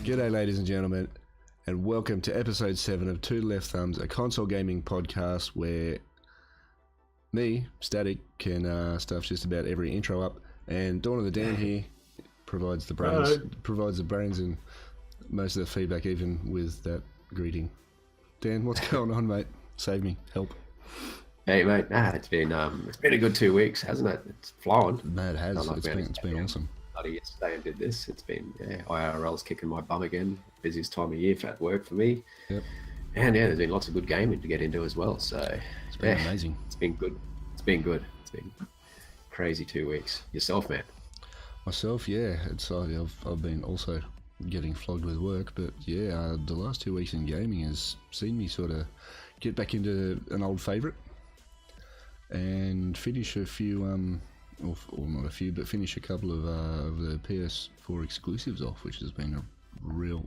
G'day, ladies and gentlemen, and welcome to episode 7 of Two Left Thumbs, a console gaming podcast where me, Static, can stuff just about every intro up, and Dawn of the Dan here provides the brains and most of the feedback, even with that greeting. Dan, what's going on, mate? Save me, help. Hey mate, it's been a good 2 weeks, hasn't it? It's flown. No, it has. It's been awesome. Yesterday I did this. It's been IRL's kicking my bum again. Busiest time of year at work for me. Yep. And there's been lots of good gaming to get into as well. So it's been amazing. It's been good. It's been crazy 2 weeks. Yourself, man? Myself, yeah. I've been also getting flogged with work, but yeah, the last 2 weeks in gaming has seen me sort of get back into an old favourite and finish a few or not a few, but finish a couple of the PS4 exclusives off, which has been real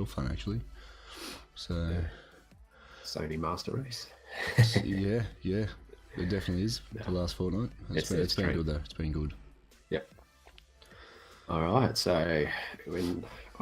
fun actually. So Sony Master Race. yeah, it definitely is. The last fortnight, it's been good though. It's been good. Yep. All right, so I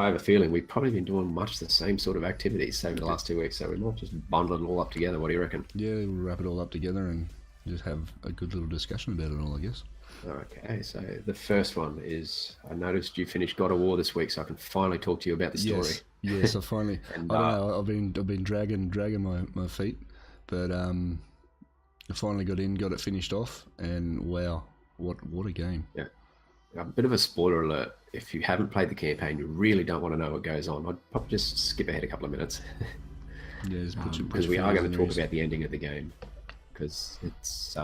have a feeling we've probably been doing much the same sort of activities over the last 2 weeks, so we might just bundle it all up together. What do you reckon? Yeah, we'll wrap it all up together and just have a good little discussion about it all, I guess. Okay, so the first one is, I noticed you finished God of War this week, so I can finally talk to you about the story. Yes, I finally. And, I don't know. I've been dragging my feet, but I finally got it finished off, and wow, what a game! Yeah, a bit of a spoiler alert. If you haven't played the campaign, you really don't want to know what goes on. I'd probably just skip ahead a couple of minutes. Yeah, because we are going to talk about the ending of the game. Because it's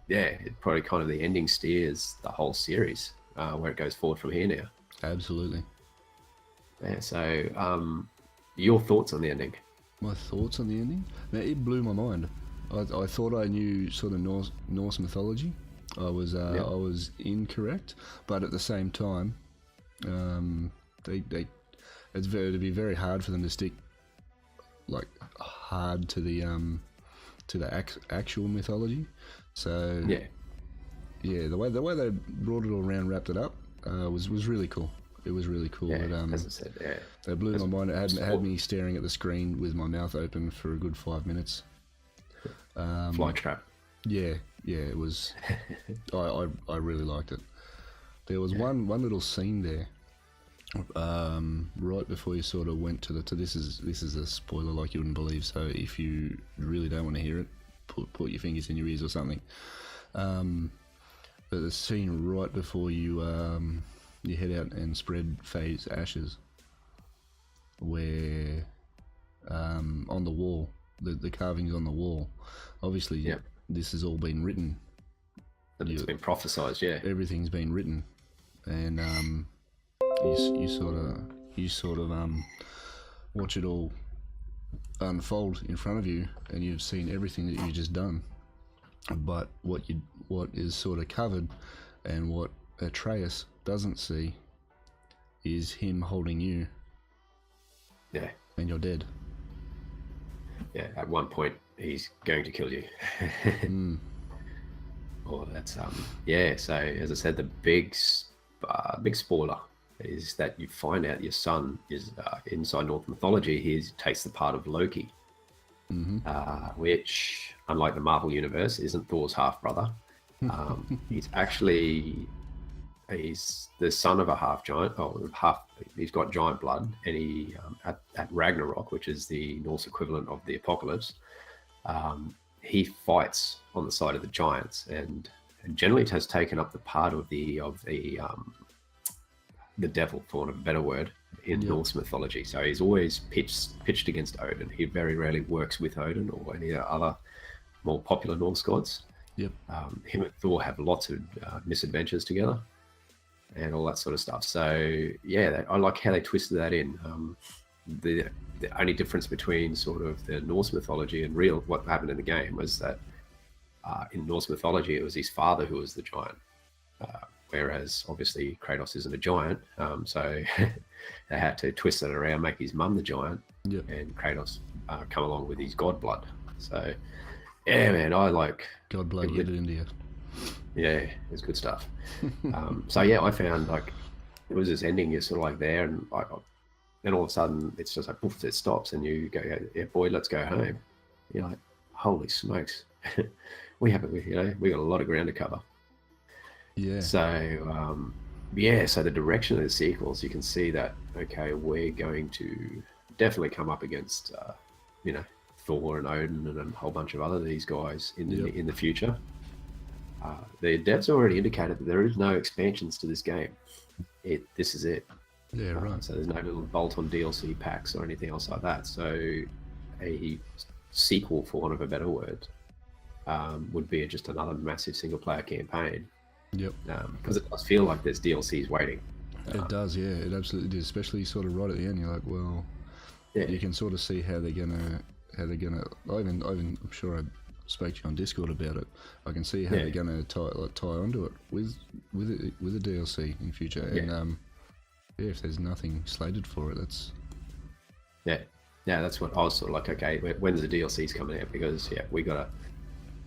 it probably kind of the ending steers the whole series where it goes forward from here now. Absolutely. Yeah. So, your thoughts on the ending? My thoughts on the ending? Now, it blew my mind. I thought I knew sort of Norse mythology. I was incorrect, but at the same time, it'd be very hard for them to stick like hard to the actual mythology. So yeah, the way they brought it all around, wrapped it up, was really cool. It was really cool. Yeah, as I said, yeah. They blew my mind. It had me staring at the screen with my mouth open for a good 5 minutes. Fly trap. Yeah, it was. I really liked it. There was one little scene there, right before you sort of went to this is a spoiler like you wouldn't believe. So if you really don't want to hear it, put your fingers in your ears or something. But the scene right before you head out and spread Faye's ashes, where on the wall, the carvings on the wall, obviously this has all been written. It's been prophesized, yeah. Everything's been written, and you sort of watch it all unfold in front of you, and you've seen everything that you've just done. But what is sort of covered, and what Atreus doesn't see, is him holding you. Yeah. And you're dead. Yeah. At one point, he's going to kill you. Oh, that's yeah. So as I said, the big spoiler is that you find out your son is inside Norse mythology. He takes the part of Loki, which, unlike the Marvel universe, isn't Thor's half brother. He's the son of a half giant. He's got giant blood, and he at Ragnarok, which is the Norse equivalent of the apocalypse, he fights on the side of the giants, and generally has taken up the part of the devil, for want of a better word, in Norse mythology. So he's always pitched against Odin. He very rarely works with Odin or any other more popular Norse gods. Yep. Him and Thor have lots of misadventures together and all that sort of stuff. So yeah, I like how they twisted that in. The only difference between sort of the Norse mythology and what happened in the game was that in Norse mythology it was his father who was the giant. Whereas obviously Kratos isn't a giant, so they had to twist it around, make his mum the giant, and Kratos come along with his god blood. So yeah, man, I like God blood. Get it into you. Yeah, it's good stuff. So yeah, I found like it was this ending. You're sort of like there, and then all of a sudden it's just like poof, it stops, and you go, yeah, boy, let's go home. You're like, holy smokes, we got a lot of ground to cover. Yeah. So so the direction of the sequels, you can see that okay, we're going to definitely come up against Thor and Odin and a whole bunch of other these guys in the future. The devs already indicated that there is no expansions to this game. This is it. Yeah, right. So there's no little bolt-on DLC packs or anything else like that. So a sequel, for want of a better word, would be just another massive single-player campaign. Yep. Because it does feel like there's DLCs waiting. It does, yeah. It absolutely does. Especially sort of right at the end, you're like, well, you can sort of see how they're gonna. I'm sure I spoke to you on Discord about it. I can see how they're gonna tie onto it with a DLC in future. And if there's nothing slated for it, that's that's what I was sort of like. Okay, when's the DLCs coming out? Because we gotta.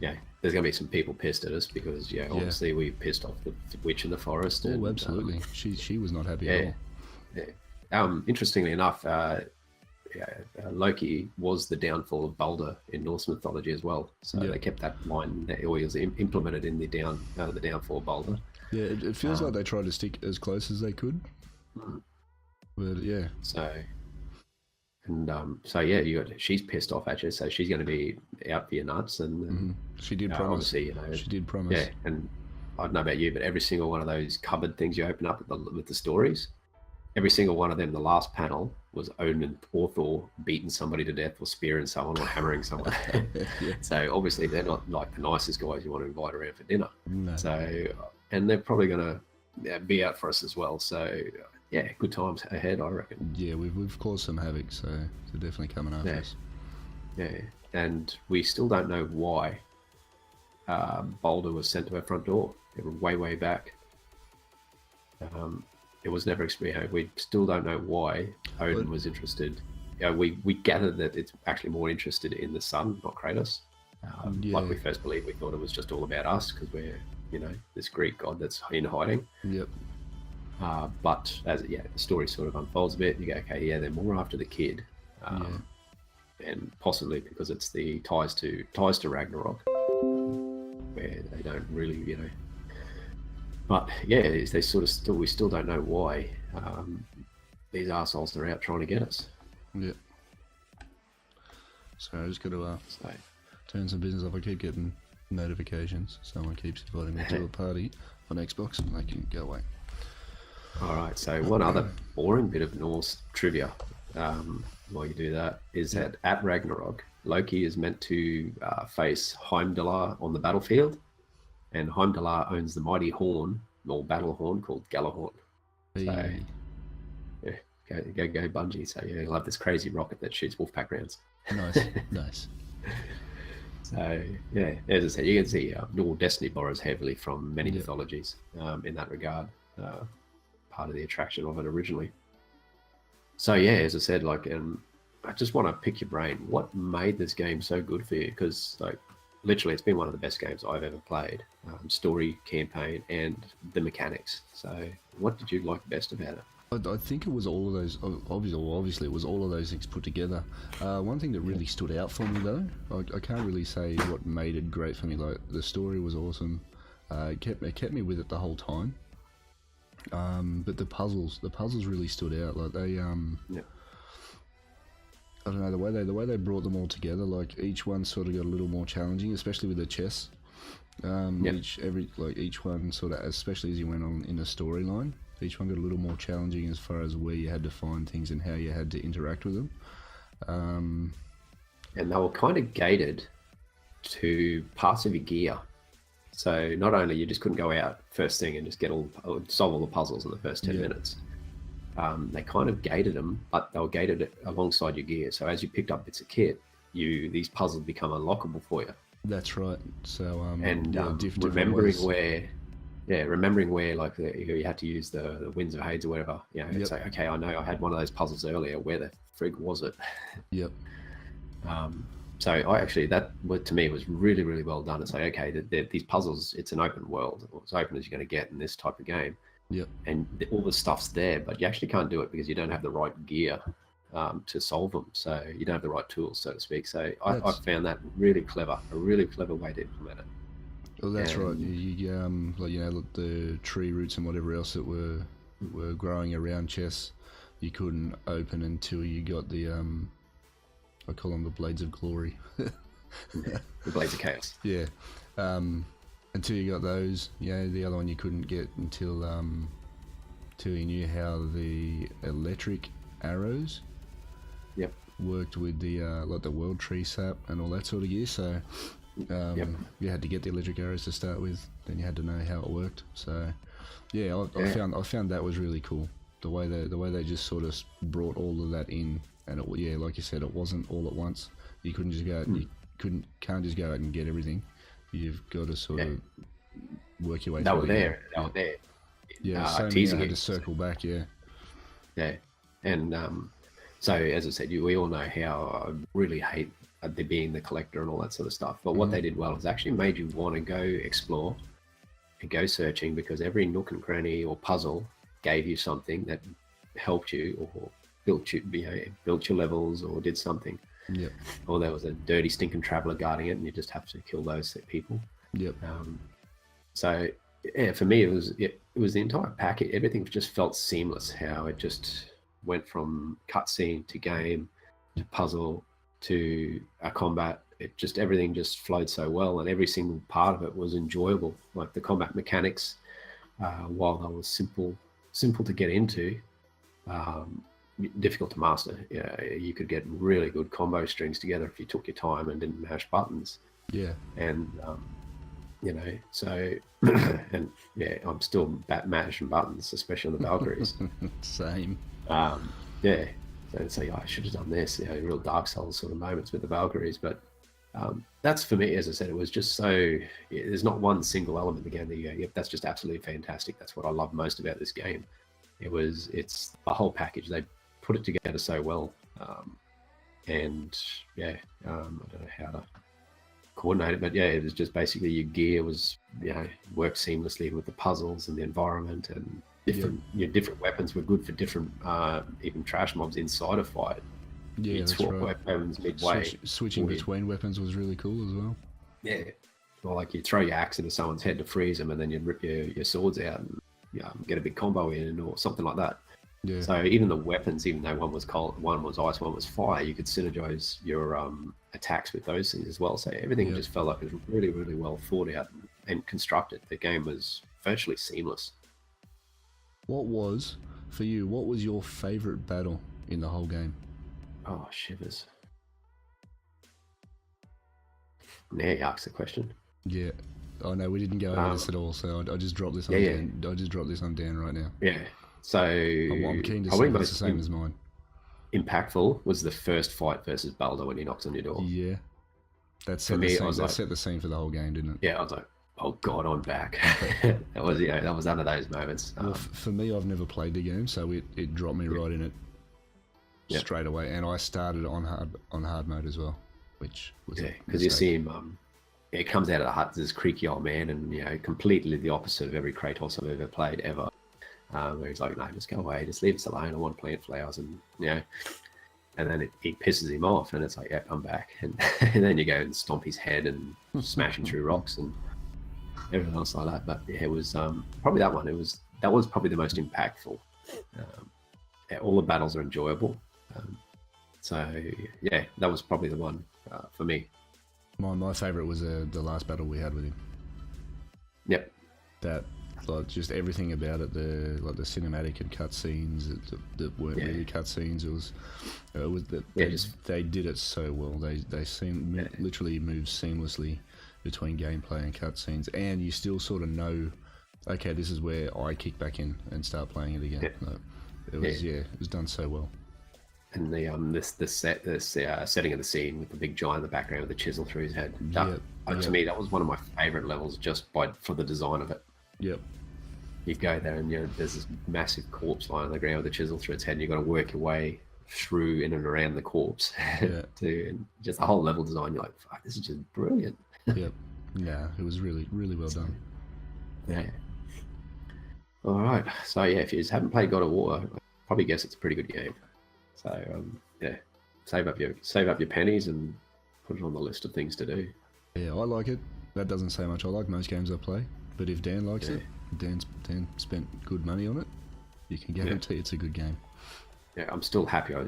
There's going to be some people pissed at us because, obviously we pissed off the witch in the forest. Oh, absolutely. She was not happy at all. Interestingly enough, Loki was the downfall of Balder in Norse mythology as well. So they kept that line that was implemented in the downfall of Balder. Yeah, it feels like they tried to stick as close as they could. But yeah. She's pissed off at you, so she's going to be out for your nuts, and she did promise. She did promise. Yeah, and I don't know about you, but every single one of those cupboard things you open up with the stories, every single one of them, the last panel was Odin or Thor beating somebody to death, or spearing someone, or hammering someone. So obviously they're not like the nicest guys you want to invite around for dinner. No. So, and they're probably going to be out for us as well. So. Yeah, good times ahead, I reckon. Yeah, we've caused some havoc, so they're definitely coming after us. Yeah, and we still don't know why Boulder was sent to our front door. It was way back. It was never explained. We still don't know why Odin was interested. We gathered that it's actually more interested in the sun, not Kratos. Like we first believed, we thought it was just all about us because we're, this Greek god that's in hiding. Yep. But as the story sort of unfolds a bit, you go, okay, they're more after the kid, and possibly because it's the ties to Ragnarok, where they don't really, But they sort of we still don't know why these assholes are out trying to get us. Yeah. So I just got to turn some business off. I keep getting notifications. Someone keeps inviting me to a party on Xbox, and they can go away. All right, so one other boring bit of Norse trivia while you do that is that at Ragnarok, Loki is meant to face Heimdallr on the battlefield, and Heimdallr owns the mighty horn, or battle horn, called Gjallarhorn. So, go Bungie. So you'll have this crazy rocket that shoots Wolfpack rounds. Nice. So, as I said, you can see Destiny borrows heavily from many mythologies in that regard. Part of the attraction of it originally. So as I said, I just want to pick your brain. What made this game so good for you? Because literally, it's been one of the best games I've ever played. Story, campaign, and the mechanics. So, what did you like best about it? I think it was all of those. Obviously, it was all of those things put together. One thing that really stood out for me, though, I can't really say what made it great for me. Like, the story was awesome. It kept me with it the whole time. But the puzzles really stood out. Like they, I don't know, the way they brought them all together. Like each one sort of got a little more challenging, especially with the chess. Each one sort of, especially as you went on in the storyline, each one got a little more challenging as far as where you had to find things and how you had to interact with them. And they were kind of gated to parts of your gear. So not only you just couldn't go out first thing and just solve all the puzzles in the first 10 minutes. They kind of gated them, but they were gated alongside your gear. So as you picked up bits of kit, these puzzles become unlockable for you. That's right. So remembering where like you had to use the Winds of Hades or whatever. It's like, okay, I know I had one of those puzzles earlier. Where the frig was it? Yep. So that to me was really, really well done. It's like, okay, these puzzles, it's an open world, or as open as you're going to get in this type of game. Yep. and all the stuff's there, but you actually can't do it because you don't have the right gear to solve them. So you don't have the right tools, so to speak. So I found that really clever, a really clever way to implement it. Well, that's right. You like, you know, the tree roots and whatever else that were growing around chests, you couldn't open until you got the I call them the Blades of Glory. The Blades of Chaos. Yeah. Until you got those, the other one you couldn't get until you knew how the electric arrows worked with the like the world tree sap and all that sort of gear. So you had to get the electric arrows to start with, then you had to know how it worked. So I found that was really cool. The way they just sort of brought all of that in, and like you said, it wasn't all at once. You couldn't just go out and you can't just go out and get everything. You've got to sort of work your way through. They were there. Yeah, so I had to circle back. Yeah. And so as I said, we all know how I really hate there being the collector and all that sort of stuff. But what they did well is actually made you want to go explore and go searching, because every nook and cranny or puzzle gave you something that helped you or built your levels or did something. Yep. Or there was a dirty stinking traveler guarding it, and you just have to kill those people. Yep. So for me, it was the entire package. Everything just felt seamless. How it just went from cutscene to game to puzzle to a combat. Everything just flowed so well, and every single part of it was enjoyable. Like the combat mechanics, while they were simple to get into, difficult to master. You could get really good combo strings together if you took your time and didn't mash buttons. Yeah. And so and I'm still mashing buttons, especially on the Valkyries. Same. So I should have done this. Real Dark Souls sort of moments with the Valkyries, but that's for me. As I said, it was just so. There's not one single element again that you go, yep, that's just absolutely fantastic. That's what I love most about this game. It's the whole package. They put it together so well, and I don't know how to coordinate it, but it was just basically your gear was worked seamlessly with the puzzles and the environment, and different weapons were good for different even trash mobs inside a fight. Yeah, you'd swap weapons midway. Switching between weapons was really cool as well. Yeah, or like you throw your axe into someone's head to freeze them, and then you'd rip your swords out and get a big combo in or something like that. Yeah. So even the weapons, even though one was cold, one was ice, one was fire, you could synergize your attacks with those things as well. So everything just felt like it was really, really well thought out and constructed. The game was virtually seamless. What was your favorite battle in the whole game? Oh, shivers. Now you ask the question. Yeah. Oh no, we didn't go over this at all. So I just dropped this on Dan. I just dropped this on Dan right now. Yeah. So I'm keen to see if it's the same as mine. Impactful was the first fight versus Baldo when he knocks on your door. Yeah. That set the scene for the whole game, didn't it? Yeah, I was like, oh God, I'm back. that was one of those moments. Well, for me, I've never played the game, so it dropped me right in it straight away, and I started on hard mode as well, which was because you see him. It comes out of the hut as this creaky old man, and completely the opposite of every Kratos I've ever played ever. Where he's like, no, just go away, just leave us alone. I want to plant flowers, and and then it pisses him off, and it's like, yeah, I'm back, and then you go and stomp his head and smash him through rocks and everything else like that. But it was probably that one. That was probably the most impactful. All the battles are enjoyable, so that was probably the one for me. My favorite was the last battle we had with him. Yep. That just everything about it, the cinematic and cutscenes that weren't really cutscenes. They did it so well. They literally moved seamlessly between gameplay and cutscenes, and you still sort of know, okay, this is where I kick back in and start playing it again. It was done so well. And the setting of the scene with the big giant in the background with the chisel through his head. To me, that was one of my favorite levels just for the design of it. Yep. You go there and there's this massive corpse lying on the ground with a chisel through its head, and you've got to work your way through in and around the corpse. And just the whole level design. You're like, fuck, this is just brilliant. Yep. Yeah, it was really, really well done. Yeah. All right. So yeah, if you just haven't played God of War, I probably guess it's a pretty good game. So yeah, save up your pennies and put it on the list of things to do. Yeah, I like it. That doesn't say much. I like most games I play, but if Dan likes Yeah. it, Dan spent good money on it. You can guarantee it's a good game. Yeah, I'm still happy I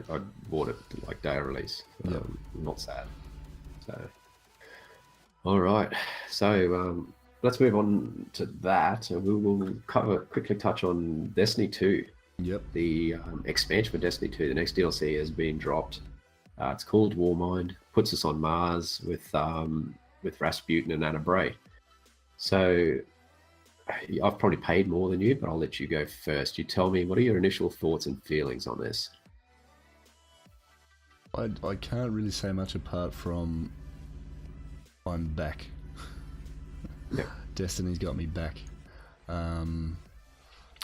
bought it like day of release. Yep. I'm not sad. So, all right. So let's move on to that. We will quickly touch on Destiny 2. Yep. The expansion for Destiny 2, the next DLC has been dropped. It's called Warmind. Puts us on Mars with Rasputin and Anna Bray. So I've probably paid more than you, but I'll let you go first. You tell me, what are your initial thoughts and feelings on this? I can't really say much apart from I'm back. Yep. Destiny's got me back.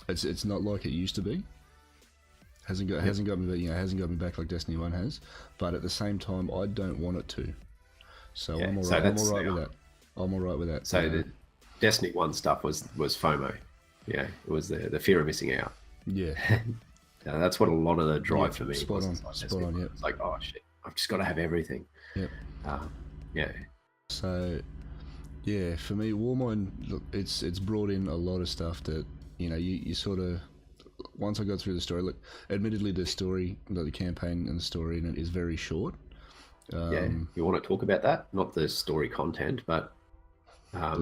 It's not like it used to be. Hasn't got me back like Destiny 1 has. But at the same time, I don't want it to. So I'm alright. I'm alright with that. I'm alright with that. So the Destiny 1 stuff was FOMO. Yeah, it was the fear of missing out. Yeah. That's what a lot of the drive for me spot was. Spot on, It's like, oh shit, I've just got to have everything. Yep. Yeah. So, yeah, for me, Warmind, look, it's brought in a lot of stuff that, you sort of, once I got through the story, look, admittedly the campaign and the story in it is very short. Yeah, you want to talk about that? Not the story content, but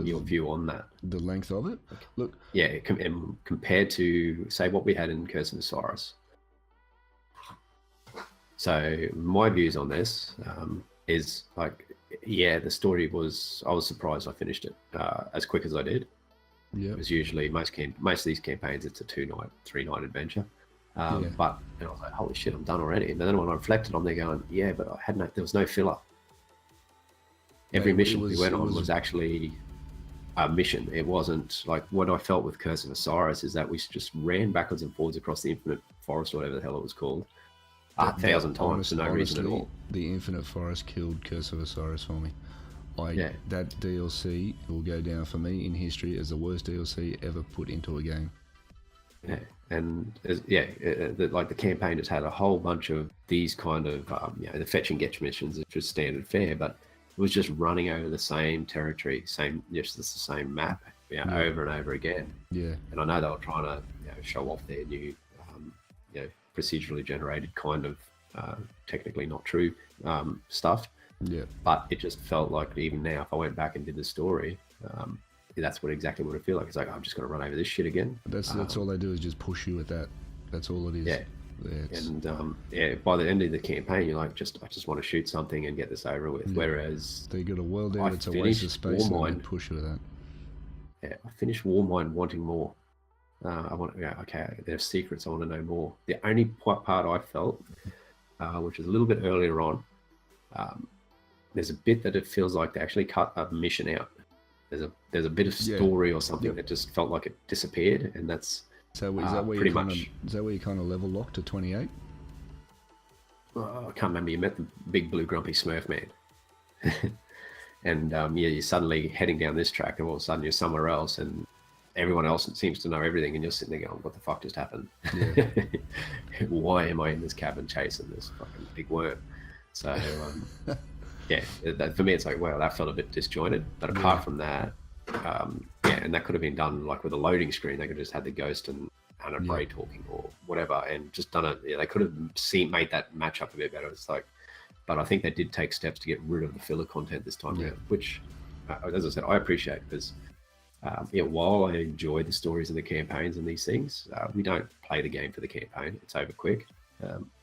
your view on that. The length of it? Look. Yeah, compared to, say, what we had in Curse of Osiris. So my views on this is like, yeah, the story was, I was surprised I finished it as quick as I did. Yeah. It was usually, most of these campaigns, it's a 2-night, 3-night adventure. But I was like, holy shit, I'm done already. And then when I reflected on there going, yeah, but there was no filler. Every mission we went on was actually a mission. It wasn't like what I felt with Curse of Osiris is that we just ran backwards and forwards across the Infinite Forest, or whatever the hell it was called, 1,000 times for no reason at all. The Infinite Forest killed Curse of Osiris for me. That DLC will go down for me in history as the worst DLC ever put into a game. Yeah, and like the campaign has had a whole bunch of these kind of the fetch and get missions, which is standard fare, but it was just running over the same territory, just the same map, over and over again. Yeah, and I know they were trying to show off their new procedurally generated kind of technically not true stuff. Yeah, but it just felt like even now, if I went back and did the story, that's exactly what it feel like. It's like I'm just going to run over this shit again. That's all they do is just push you at that. That's all it is. Yeah. And by the end of the campaign, you're like, I just want to shoot something and get this over with. Yeah. Whereas they got a world out, it's a waste of space, and they push you with that. Yeah, I finished Warmind wanting more. I want, okay, there's secrets. I want to know more. The only part I felt, which is a little bit earlier on, there's a bit that it feels like they actually cut a mission out. There's a bit of story or something that just felt like it disappeared, and that's is that where you kind of level locked to 28? I can't remember. You met the big blue grumpy Smurf man, and you're suddenly heading down this track, and all of a sudden you're somewhere else, and everyone else seems to know everything, and you're sitting there going, "What the fuck just happened? Yeah. Why am I in this cabin chasing this fucking big worm?" So. Yeah, for me, it's like, wow, that felt a bit disjointed. But apart from that, and that could have been done like with a loading screen. They could have just had the ghost and Anna Bray talking or whatever, and just done it. Yeah, they could have made that match up a bit better. It's like, but I think they did take steps to get rid of the filler content this time around, which, as I said, I appreciate because, while I enjoy the stories and the campaigns and these things, we don't play the game for the campaign. It's over quick.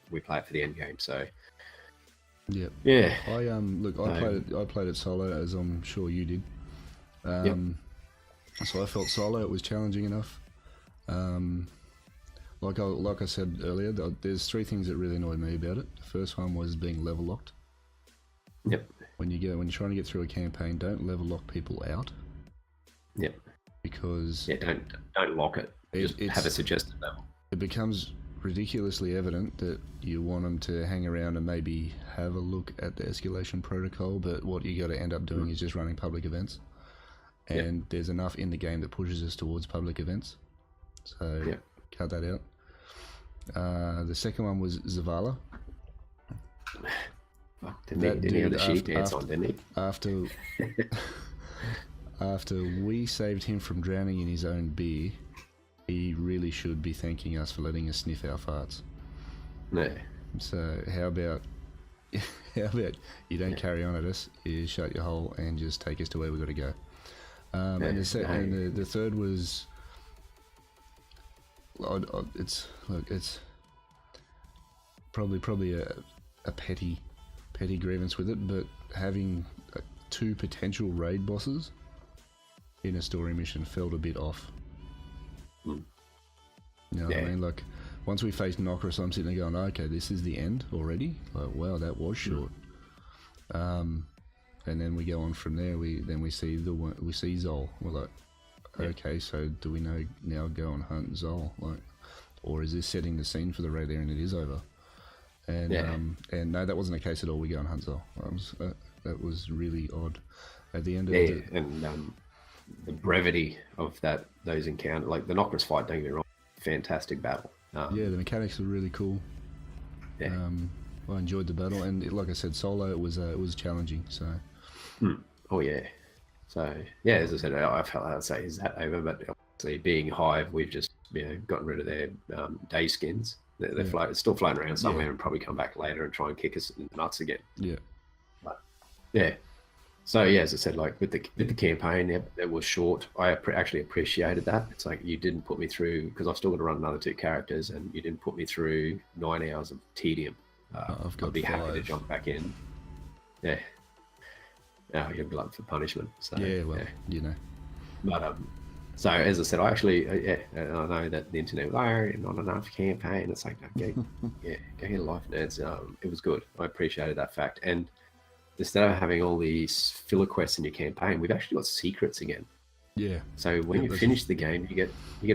We play it for the end game. So. Yep. Yeah. I played it solo, as I'm sure you did. So I felt solo. It was challenging enough. Like I said earlier, there's 3 things that really annoyed me about it. The first one was being level locked. Yep. When you're trying to get through a campaign, don't level lock people out. Yep. Because don't lock it. Just have a suggested level. It becomes ridiculously evident that you want them to hang around and maybe have a look at the escalation protocol, but what you got to end up doing is just running public events, and there's enough in the game that pushes us towards public events. So Yeah. cut that out. The second one was Zavala. Fuck, didn't he have the sheep dance on, didn't he? After we saved him from drowning in his own beer, he really should be thanking us for letting us sniff our farts. No. So how about you don't carry on at us, you shut your hole and just take us to where we got to go. And the third was, it's probably a petty grievance with it, but having 2 potential raid bosses in a story mission felt a bit off. You know what I mean? Like, once we faced Nokris, I'm sitting there going, okay, this is the end already? Like, wow, that was short. And then we go on from there. We see Zol. We're like, okay, so do we now go and hunt Zol? Like, or is this setting the scene for the raid there and it is over? And and no, that wasn't the case at all. We go and hunt Zol. That was really odd. At the end of it, and the brevity of those encounters, like the Nokris fight, don't get me wrong, fantastic battle. The mechanics were really cool. I enjoyed the battle, and like I said, solo it was challenging. So. Oh yeah. So yeah, as I said, I felt I'd say is that over, but obviously being Hive, we've just gotten rid of their day skins. They're still floating around somewhere and probably come back later and try and kick us in the nuts again. Yeah. But yeah. So yeah, as I said, like with the campaign, it was short. I actually appreciated that. It's like you didn't put me through, because I've still got to run another 2 characters, and you didn't put me through 9 hours of tedium. I'd be happy to jump back in. Yeah. Now you're glad for punishment. So, you know. But so as I said, I actually I know that the internet was not enough campaign. It's like go get a life, nerds. It was good. I appreciated that fact. And instead of having all these filler quests in your campaign, we've actually got secrets again. Yeah. So when you finish the game, you get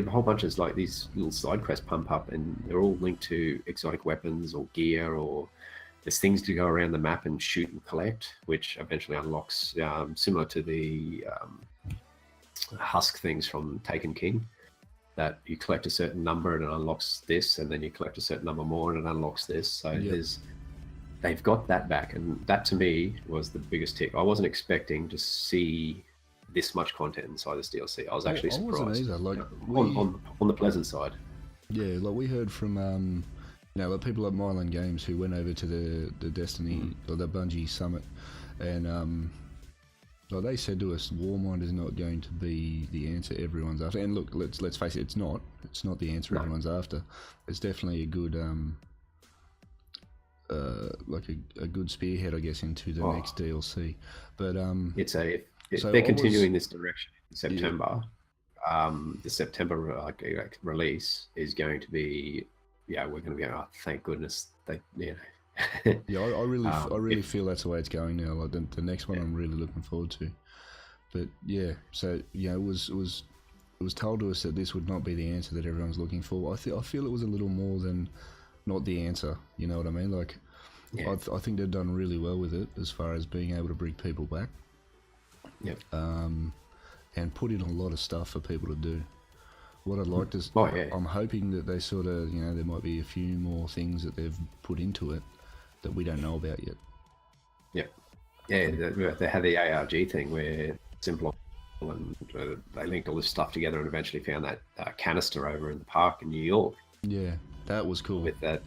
a whole bunch of like these little side quests pump up, and they're all linked to exotic weapons or gear, or there's things to go around the map and shoot and collect, which eventually unlocks, similar to the husk things from Taken King, that you collect a certain number and it unlocks this, and then you collect a certain number more and it unlocks this. So they've got that back, and that to me was the biggest tick. I wasn't expecting to see this much content inside this DLC. I was actually surprised. I wasn't either. Like on the pleasant side. Yeah, like we heard from like people at Myland Games who went over to the Destiny or the Bungie Summit, and like they said to us, Warmind is not going to be the answer everyone's after. And look, let's face it, it's not the answer everyone's after. It's definitely a good like a good spearhead, I guess, into the next DLC. But they're continuing this direction in September. The September release is going to be, we're going to be, thank goodness they, I really feel that's the way it's going now. Like the next one, I'm really looking forward to. But so it was told to us that this would not be the answer that everyone's looking for. I feel it was a little more than not the answer. You know what I mean? Like, I think they've done really well with it as far as being able to bring people back. Yep. And put in a lot of stuff for people to do. What I'd like to, I'm hoping that they sort of, there might be a few more things that they've put into it that we don't know about yet. Yep. Yeah, they had the ARG thing where simple, and they linked all this stuff together and eventually found that canister over in the park in New York. Yeah, that was cool. With that,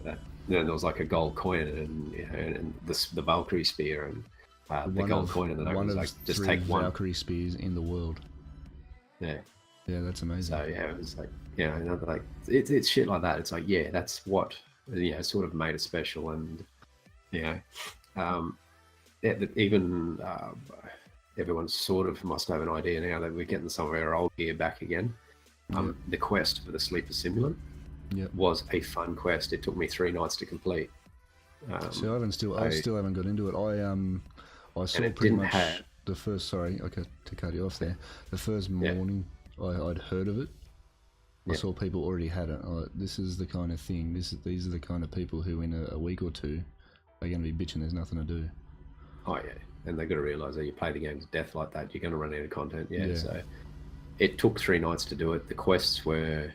there was like a gold coin and the Valkyrie spear and the gold coin, and then one was of like just 3 take one Valkyrie spears in the world. Yeah. Yeah, that's amazing. So it was like, like it's shit like that. It's like, that's what sort of made it special, and even everyone sort of must have an idea now that we're getting some of our old gear back again. The quest for the sleeper simulant was a fun quest. It took me 3 nights to complete. So I still haven't got into it. I saw pretty much the first. Sorry, to cut you off there. The first morning I'd heard of it. I saw people already had it. This is the kind of thing. These are the kind of people who in a week or 2 are going to be bitching there's nothing to do. Oh yeah, and they've got to realise that you play the game to death like that, you're going to run out of content. So it took 3 nights to do it. The quests were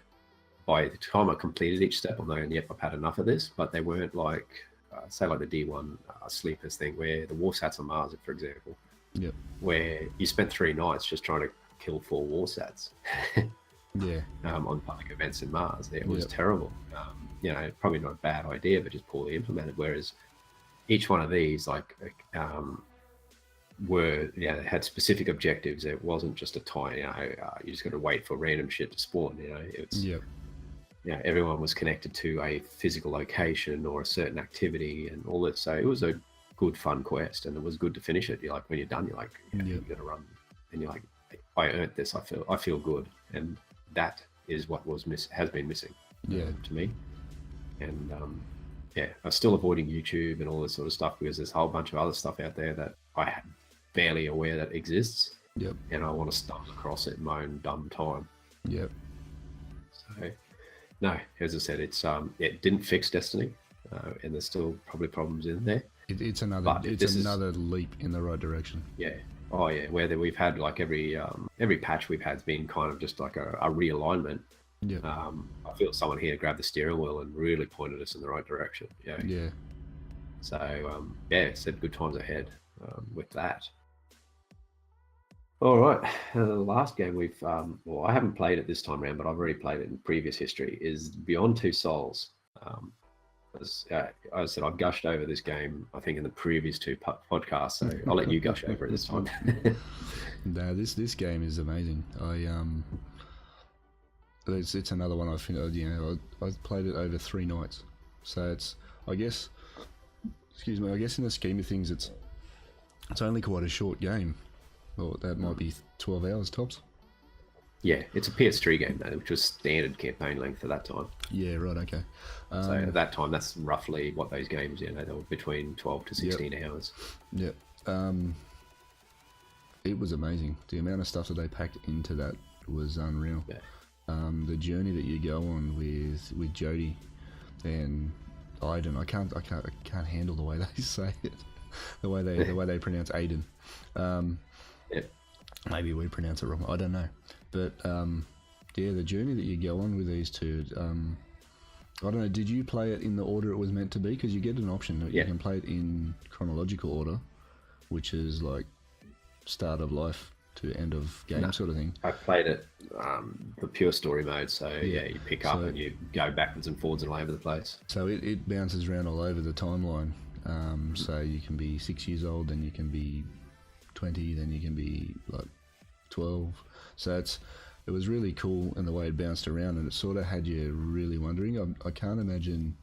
by the time I completed each step, I'm going, yep, I've had enough of this. But they weren't like, say, like the D1 sleepers thing, where the war sats on Mars, for example, Yep. where you spent 3 nights just trying to kill 4 war sats. Yeah. On public events in Mars. It was terrible. You know, probably not a bad idea, but just poorly implemented. Whereas each one of these, like, had specific objectives. It wasn't just a time. You know, you just got to wait for random shit to spawn. You know, it's everyone was connected to a physical location or a certain activity and all this. So it was a good, fun quest, and it was good to finish it. You're like, when you're done, you're like, you got to run, and you're like, I earned this. I feel good, and that is what has been missing to me. And I'm still avoiding YouTube and all this sort of stuff because there's a whole bunch of other stuff out there that I am barely aware that exists. Yep. And I want to stumble across it in my own dumb time. Yep. So, no, as I said, it didn't fix Destiny, and there's still probably problems in there. It's another leap in the right direction. Yeah. Oh yeah, where we've had like every patch we've had has been kind of just like a realignment. Yeah. I feel someone here grabbed the steering wheel and really pointed us in the right direction. Yeah. Yeah. So said good times ahead with that. All right, the last game we've I haven't played it this time around, but I've already played it in previous history. Is Beyond Two Souls. As I said, I've gushed over this game, I think, in the previous 2 podcasts, so I'll let you gush over it this time. No, this game is amazing. It's another one I've played it over 3 nights, so I guess in the scheme of things, it's only quite a short game. Well, that might be 12 hours tops. Yeah, it's a PS3 game though, which was standard campaign length at that time. Yeah, right, okay. So at that time, that's roughly what those games, they were between 12 to 16 hours. Yep. It was amazing. The amount of stuff that they packed into that was unreal. Yeah. The journey that you go on with Jodie and Aiden, I can't handle the way they say it, the way they pronounce Aiden. Maybe we pronounce it wrong. I don't know. But the journey that you go on with these two, I don't know, did you play it in the order it was meant to be? Because you get an option that you can play it in chronological order, which is like start of life to end of game sort of thing. I played it the pure story mode, so you pick up and you go backwards and forwards and all over the place. So it bounces around all over the timeline. So you can be 6 years old, then you can be 20, then you can be like 12. So it was really cool in the way it bounced around, and it sort of had you really wondering. I can't imagine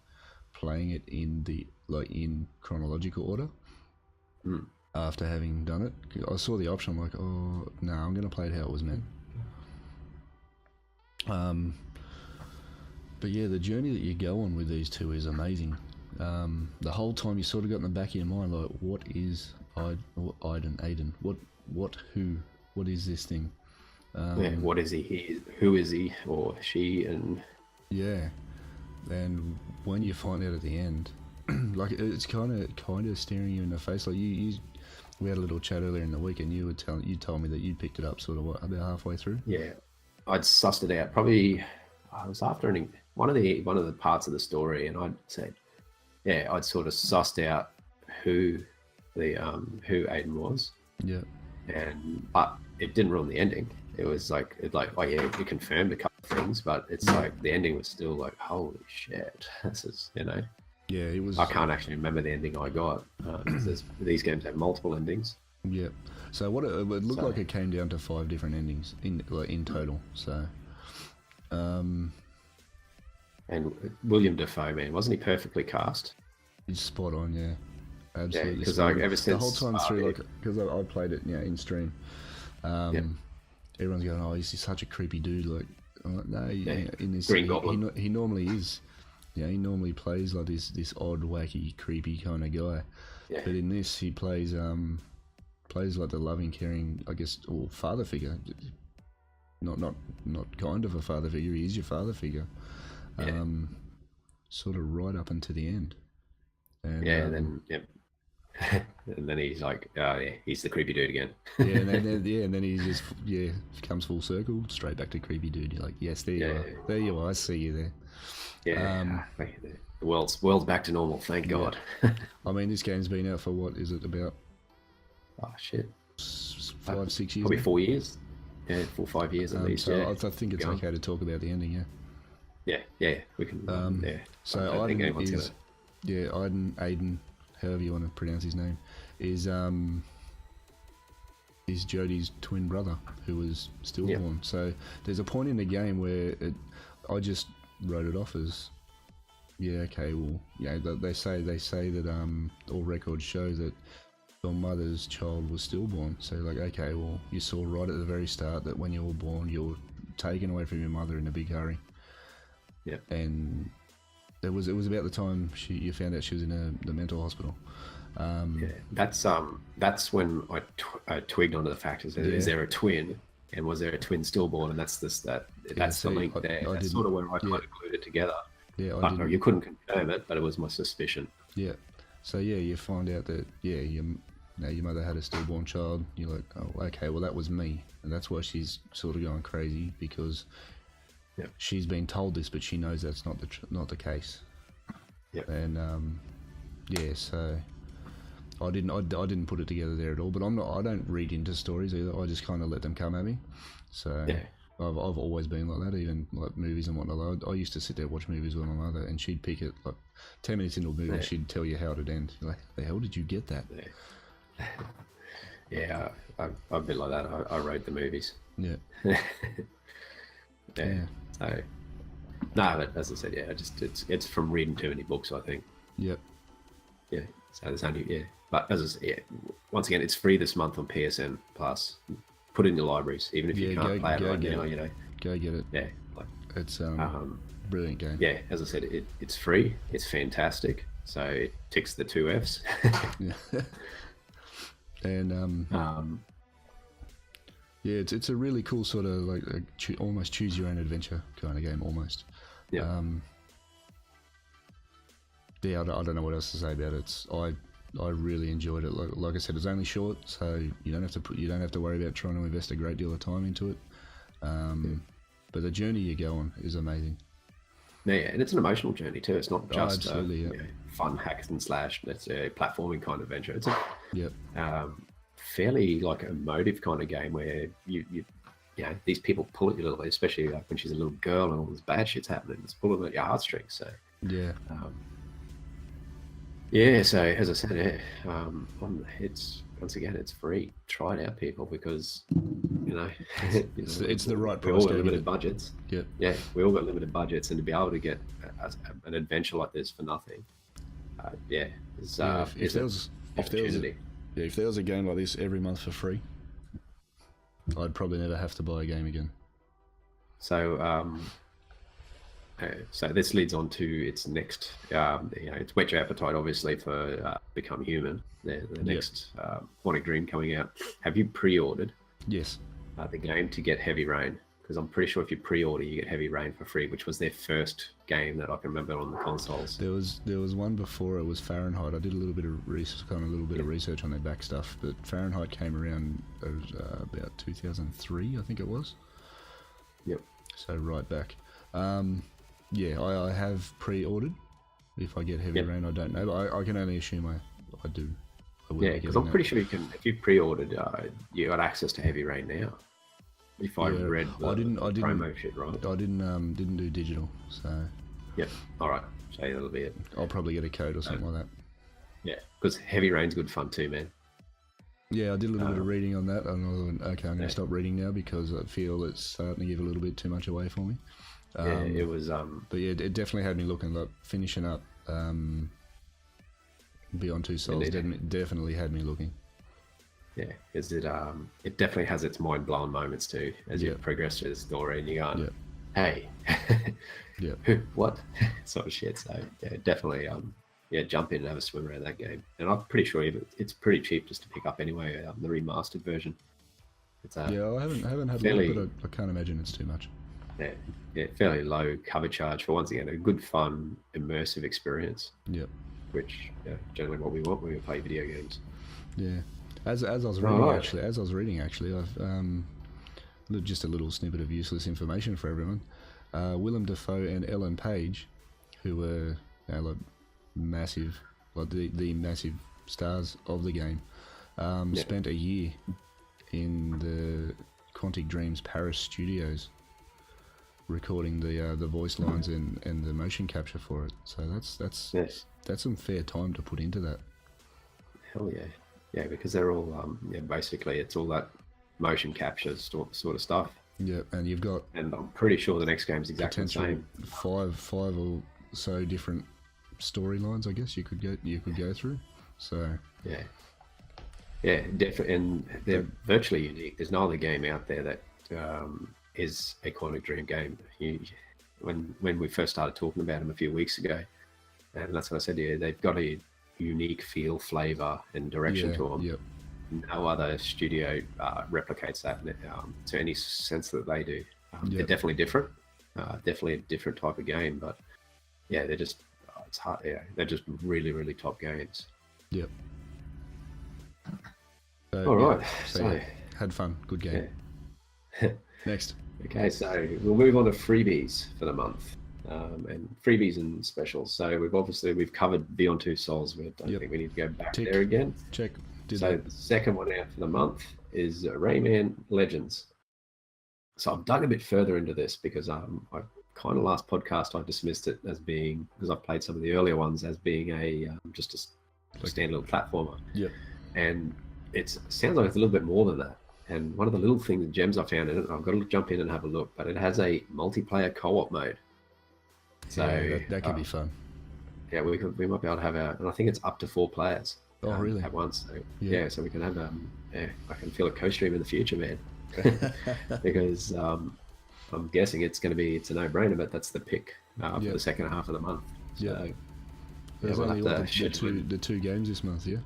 playing it in chronological order after having done it. I saw the option, I'm like, oh no, I'm going to play it how it was meant. But yeah, the journey that you go on with these two is amazing. The whole time you sort of got in the back of your mind, like, what is Aiden? What is this thing? What is he? Who is he or she? And and when you find out at the end, like, it's kind of staring you in the face. Like we had a little chat earlier in the week, and you told me that you picked it up sort of about halfway through. Yeah, I'd sussed it out. Probably I was after one of the parts of the story, and I'd said, I'd sort of sussed out who Aiden was. Yeah. But it didn't ruin the ending. It was like, it confirmed a couple of things, but it's like the ending was still like, holy shit, this is, Yeah, it was. I can't actually remember the ending I got. These games have multiple endings. Yeah. So what it looked like it came down to 5 different endings in total. So. And William Dafoe, man, wasn't he perfectly cast? He's spot on, yeah. Absolutely. Yeah, because ever since the whole time through, because I played it, in stream. Everyone's going, "Oh, he's such a creepy dude." Like, I'm like, no, in this, Green Goblin. He normally is. Yeah, he normally plays like this odd, wacky, creepy kind of guy. Yeah. But in this, he plays like the loving, caring, I guess, or father figure. Not kind of a father figure. He is your father figure. Yeah. Sort of right up until the end. And, And then he's like, oh yeah, he's the creepy dude again. And then he just comes full circle, straight back to creepy dude. You're like, yes, there you are. There you are. I see you there. Yeah, the world's back to normal. Thank God. I mean, this game's been out for what is it about? Oh shit, 5, 6 years. Probably now? 4 years. Yeah, 4 or 5 years at least. So I think it's okay to talk about the ending. Yeah, we can. So Aiden, however you want to pronounce his name, is Jodie's twin brother who was stillborn. So there's a point in the game where I just wrote it off as, they say that all records show that your mother's child was stillborn. So like, okay, well, you saw right at the very start that when you were born, you were taken away from your mother in a big hurry. Yeah. And it was about the time you found out she was in the mental hospital. That's when I twigged onto the fact: is there a twin, and was there a twin stillborn? And that's the link there. That's sort of where I kind of glued it together. Yeah, you couldn't confirm it, but it was my suspicion. Yeah. So you find out that your mother had a stillborn child. You're like, oh, okay, well that was me, and that's why she's sort of going crazy because she's been told this, but she knows that's not the case. Yeah. And so I didn't put it together there at all. But I don't read into stories either. I just kind of let them come at me. So I've always been like that, even like movies and whatnot. I used to sit there and watch movies with my mother, and she'd pick it like 10 minutes into a movie, she'd tell you how it'd end. You're like, the hell did you get that? Yeah, I'm a bit like that. I wrote the movies. Yeah. So, no, but as I said, it's from reading too many books, I think. Yep. Yeah. So there's only but as I said, once again, it's free this month on PSN Plus. Put it in your libraries, even if you can't play it right now. Go get it. Yeah. It's brilliant game. Yeah, as I said, it's free. It's fantastic. So it ticks the 2 Fs. And it's a really cool sort of like almost choose your own adventure kind of game almost. Yeah. I don't know what else to say about it. I really enjoyed it. Like I said, it's only short, so you don't have to worry about trying to invest a great deal of time into it. But the journey you go on is amazing. Yeah, and it's an emotional journey too. It's not just absolutely, fun hack and slash. It's a platforming kind of adventure. It's a fairly like emotive kind of game where you these people pull at you a little bit, especially like when she's a little girl and all this bad shit's happening. It's pulling at your heartstrings. So so as I said, it's once again, it's free. Try it out, people, because it's the right price. We all got limited budgets. Yep. Yeah, we all got limited budgets, and to be able to get an adventure like this for nothing, it's opportunity. If there was a game like this every month for free, I'd probably never have to buy a game again. So, so this leads on to its next. It's whet your appetite, obviously, for Become Human. The next Quantic Dream coming out. Have you pre-ordered? Yes. The game to get Heavy Rain, because I'm pretty sure if you pre-order, you get Heavy Rain for free, which was their first game that I can remember on the consoles. There was one before. It was Fahrenheit. I did a little bit of research on their back stuff, but Fahrenheit came around about 2003, I think it was. Yep. So right back. I have pre-ordered. If I get Heavy Rain, I don't know, but I can only assume I do. Because I'm pretty sure you can. If you pre-ordered, you got access to Heavy Rain now. If I read the promo shit right. I didn't do digital, so. Yep. All right. So that'll be it. I'll probably get a code or something like that. Yeah, because Heavy Rain's good fun too, man. Yeah, I did a little bit of reading on that, and I went, okay, I'm going to stop reading now because I feel it's starting to give a little bit too much away for me. It was. But yeah, it definitely had me looking. Like finishing up Beyond Two Souls definitely had me looking. Yeah, because it definitely has its mind blowing moments too as you progress through the story, and you're going, hey, what sort of shit. So yeah, definitely jump in and have a swim around that game. And I'm pretty sure it's pretty cheap just to pick up anyway. The remastered version. It's I haven't had fairly, a look, but I can't imagine it's too much. Yeah, fairly low cover charge for once again a good fun immersive experience. Yep. which generally what we want when we play video games. Yeah. As I was reading actually, I've just a little snippet of useless information for everyone. Willem Dafoe and Ellen Page, who were like massive, like the massive stars of the game, spent a year in the Quantic Dreams Paris studios recording the voice lines and the motion capture for it. So that's some fair time to put into that. Hell yeah. Yeah, because they're all basically it's all that motion capture sort of stuff. Yeah, and you've got, and I'm pretty sure the next game's exactly the same. Five or so different storylines, I guess you could go through. So yeah, definitely, and they're virtually unique. There's no other game out there that is a Quantic Dream game. When we first started talking about them a few weeks ago, and that's what I said to you, they've got a unique feel, flavor, and direction to them. Yep. No other studio replicates that to any sense that they do. They're definitely different, definitely a different type of game, but yeah, they're just it's hard. Yeah, they're just really, really top games. Yep. All right. So had fun. Good game. Yeah. Next. Okay, so we'll move on to freebies for the month, and freebies and specials. So we've covered Beyond Two Souls. We don't think we need to go back there again. Check. The second one out for the month is Rayman Legends. So I've dug a bit further into this because I kind of last podcast I dismissed it as being, because I've played some of the earlier ones, as being a just a standalone platformer. Yep. And it sounds like it's a little bit more than that. And one of the little things, gems I found in it, I've got to jump in and have a look, but it has a multiplayer co-op mode. So that could be fun. Yeah, we might be able to have and I think it's up to 4 players. Oh, really? At once. So, so we can have I can feel a co-stream in the future, man. Because I'm guessing it's a no-brainer, but that's the pick for the second half of the month. So there's only the two games this month, yeah?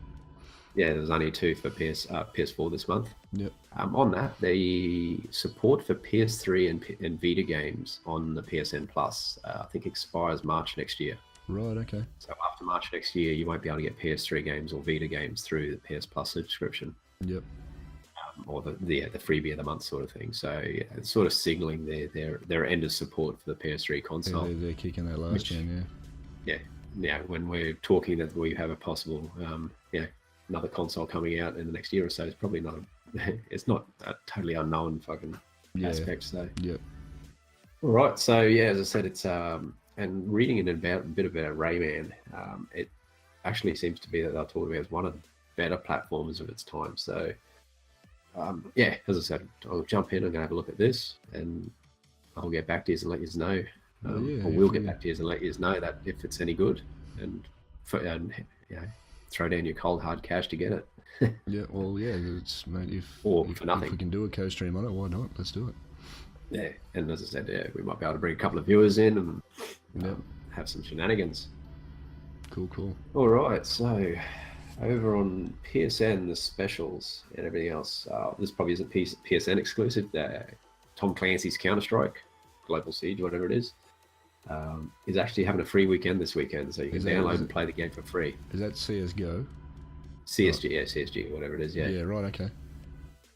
Yeah, there's only 2 for PS4 this month. Yep. On that, the support for PS3 and Vita games on the PSN Plus, I think expires March next year. Right, okay. So after March next year, you won't be able to get PS3 games or Vita games through the PS Plus subscription. Yep. Or the freebie of the month sort of thing. So it's sort of signaling their end of support for the PS3 console. Yeah, they're kicking that last gen, Yeah, when we're talking that we have a possible, another console coming out in the next year or so, it's probably not. It's not a totally unknown fucking aspect. So all right. So as I said, it's and reading a bit about Rayman, it actually seems to be that they're talking about as one of the better platformers of its time. So, as I said, I'll jump in. I'm going to have a look at this, and I'll get back to you and let you know. Or we'll get back to you and let you know that if it's any good, and throw down your cold hard cash to get it. It's mate. If for nothing, if we can do a co-stream on it, why not? Let's do it. Yeah, and as I said, we might be able to bring a couple of viewers in and have some shenanigans. Cool. All right, so over on PSN, the specials and everything else. This probably is a PSN exclusive. Tom Clancy's Counter-Strike, Global Siege, whatever it is actually having a free weekend this weekend, so you can download and play the game for free. Is that CSGO? CSG, CSG, whatever it is. Yeah, right, okay.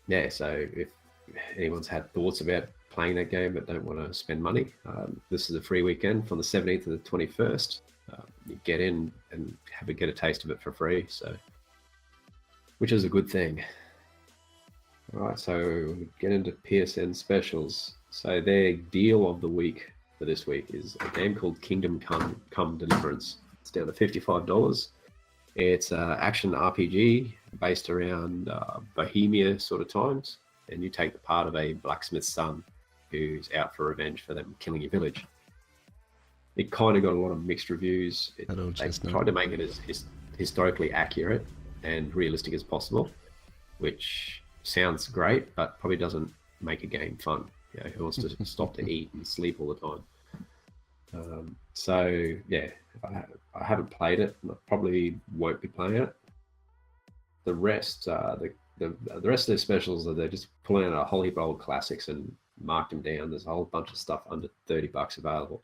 Yeah, so if anyone's had thoughts about playing that game but don't want to spend money, this is a free weekend from the 17th to the 21st. You get in and get a taste of it for free, so which is a good thing. All right, so get into PSN specials. So their deal of the week for this week is a game called Kingdom Come Deliverance. It's down to $55. It's an action RPG based around Bohemia sort of times, and you take the part of a blacksmith's son who's out for revenge for them killing your village. It kind of got a lot of mixed reviews. They tried to make it as historically accurate and realistic as possible, which sounds great, but probably doesn't make a game fun. Who wants to stop to eat and sleep all the time? I haven't played it. I probably won't be playing it. The rest, the rest of the specials are they're just pulling out a whole heap of old classics and marked them down. There's a whole bunch of stuff under $30 available.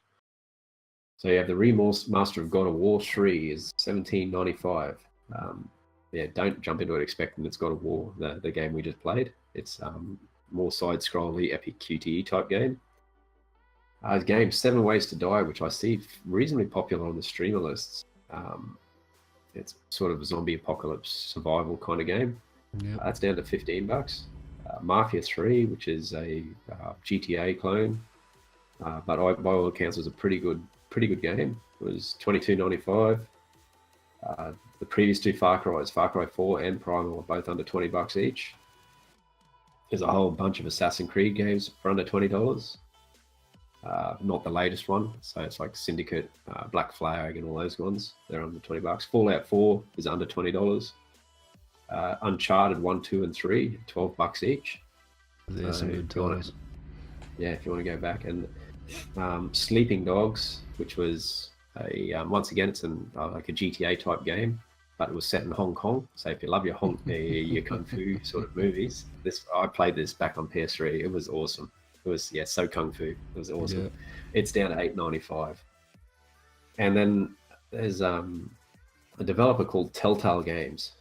So you have the remaster of God of War 3 is $17.95. Yeah, don't jump into it expecting it's God of War, the game we just played. It's more side-scrolly, epic QTE type game. Game 7 Ways to Die, which I see reasonably popular on the streamer lists. It's sort of a zombie apocalypse survival kind of game. Yep. That's down to $15. Mafia 3, which is a GTA clone, but by all accounts was a pretty good game. It was $22.95. The previous two Far Cry's, Far Cry 4 and Primal, are both under $20 each. There's a whole bunch of Assassin's Creed games for under $20. Not the latest one, so it's like Syndicate, Black Flag, and all those ones. They're under $20. Fallout 4 is under $20. Uncharted 1, 2, and 3, $12 each. There's some good titles. Yeah, if you want to go back. And Sleeping Dogs, which was once again, it's like a GTA type game, but it was set in Hong Kong. So if you love your your kung fu sort of movies, I played this back on PS3. It was awesome. It was so kung fu. It was awesome. Yeah. It's down to $8.95. And then there's a developer called Telltale Games.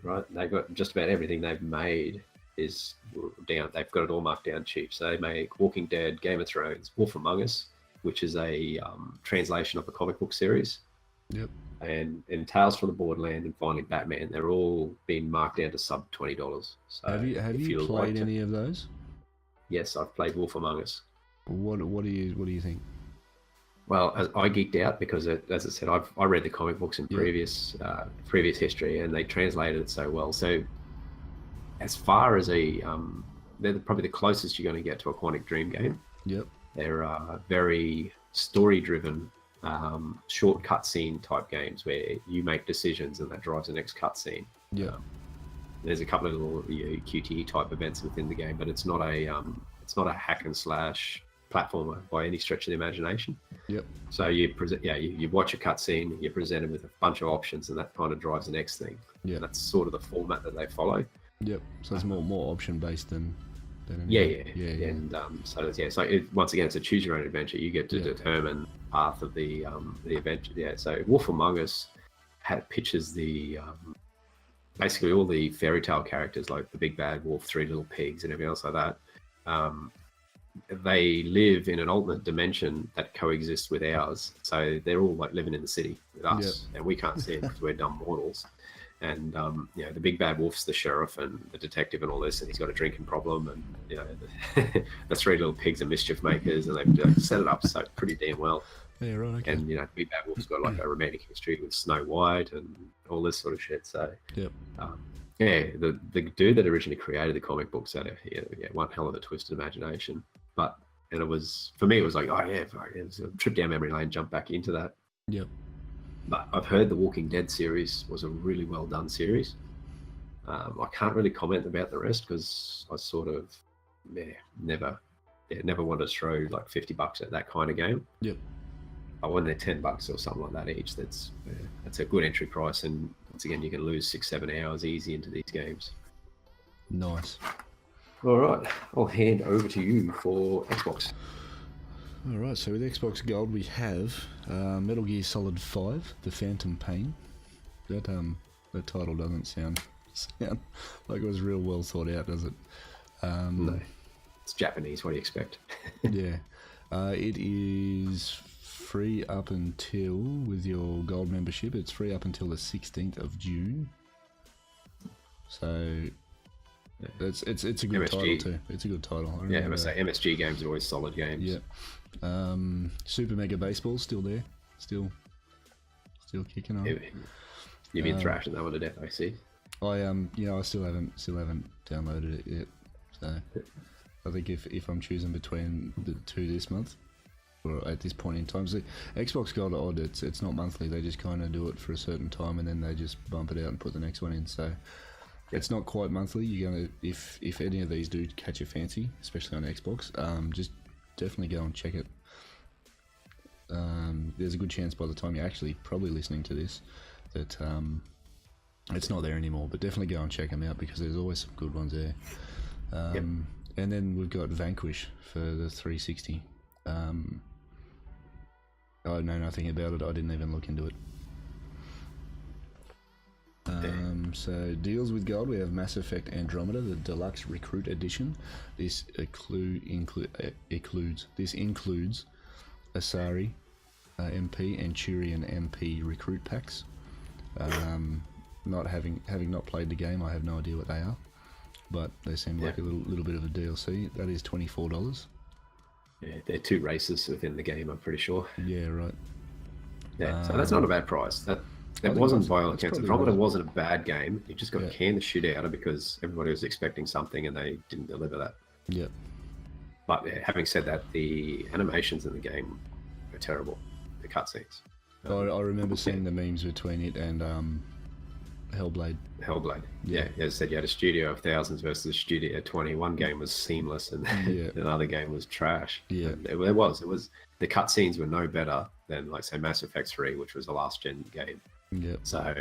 Right, they've got just about everything they've made is down. They've got it all marked down cheap. So they make Walking Dead, Game of Thrones, Wolf Among Us, which is a translation of the comic book series. Yep. And Tales from the Borderland, and finally Batman. They're all being marked down to sub $20. So have you played any of those? Yes, I've played Wolf Among Us. What do you think? Well, I geeked out because, as I said, I read the comic books in previous history, and they translated it so well. So, as far as they're probably the closest you're going to get to a Quantic Dream game. Yep. They're very story-driven, short cutscene type games where you make decisions and that drives the next cutscene. Yeah. There's a couple of little QTE type events within the game, but it's not a hack and slash platformer by any stretch of the imagination. Yep. So you watch a cutscene, you're presented with a bunch of options, and that kind of drives the next thing. Yeah. That's sort of the format that they follow. Yep. So it's more option based than yeah. And once again, it's a choose your own adventure. You get to determine the path of the adventure. Yeah. So Wolf Among Us pictures basically all the fairy tale characters like the big bad wolf, three little pigs, and everything else like that. They live in an alternate dimension that coexists with ours. So they're all like living in the city with us, and we can't see it because we're dumb mortals. And the big bad wolf's the sheriff and the detective and all this, and he's got a drinking problem, and the three little pigs are mischief makers, and they've set it up so pretty damn well. Yeah, right. Okay. And the big bad wolf's got like a romantic history with Snow White and all this sort of shit. So the dude that originally created the comic books had one hell of a twisted imagination. And it was, for me, it was like, it was a trip down memory lane, jump back into that. Yep. But I've heard the Walking Dead series was a really well done series. I can't really comment about the rest because I sort of never wanted to throw like $50 at that kind of game. Yep. But when they're $10 or something like that each, that's a good entry price. And once again, you can lose 6-7 hours easy into these games. Nice. All right, I'll hand over to you for Xbox. All right, so with Xbox Gold we have Metal Gear Solid 5: The Phantom Pain. That title doesn't sound like it was real well thought out, does it? No, it's Japanese. What do you expect? Yeah, it is free up until, with your Gold membership, it's free up until the 16th of June. So. It's a good MSG. title too. It's a good title. I must say MSG games are always solid games. Yeah. Super Mega Baseball's still there. Still kicking on. You've been thrashing that one to death, I see. I still haven't downloaded it yet. So I think if I'm choosing between the two this month, or at this point in time, so Xbox Gold are odd. It's not monthly. They just kind of do it for a certain time and then they just bump it out and put the next one in. So. It's not quite monthly. You're gonna, if any of these do catch your fancy, especially on Xbox, just definitely go and check it. There's a good chance by the time you're actually probably listening to this that it's not there anymore. But definitely go and check them out because there's always some good ones there. And then we've got Vanquish for the 360. I know nothing about it. I didn't even look into it. So deals with gold, we have Mass Effect Andromeda, the Deluxe Recruit Edition. This includes Asari MP and Turian MP recruit packs. Not having not played the game, I have no idea what they are, but they seem like a little bit of a DLC. That is $24. Yeah, they're 2 races within the game, I'm pretty sure. Yeah, right. Yeah, so that's not a bad price. That wasn't violent against Andromeda. Wasn't a bad game. You just got canned the shit out of because everybody was expecting something and they didn't deliver that. Yeah. But having said that, the animations in the game are terrible. The cutscenes. I remember seeing the memes between it and Hellblade. Yeah, as I said, you had a studio of thousands versus a studio of 20. One game was seamless and another game was trash. Yeah. And it was the cutscenes were no better than, like, say, Mass Effect 3, which was a last gen game. Yeah. So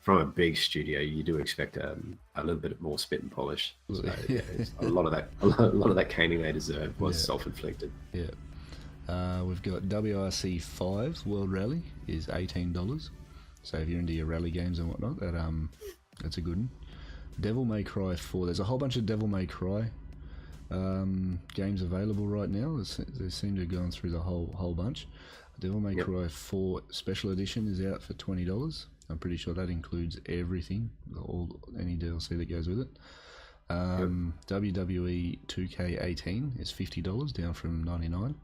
from a big studio, you do expect a little bit more spit and polish. So, a lot of that caning they deserved was self-inflicted. Yeah. We've got WRC 5 World Rally is $18. So if you're into your rally games and whatnot, that's a good one. Devil May Cry 4. There's a whole bunch of Devil May Cry games available right now. They seem to have gone through the whole bunch. Devil May Cry 4 Special Edition is out for $20. I'm pretty sure that includes everything, any DLC that goes with it. WWE 2K18 is $50, down from $99.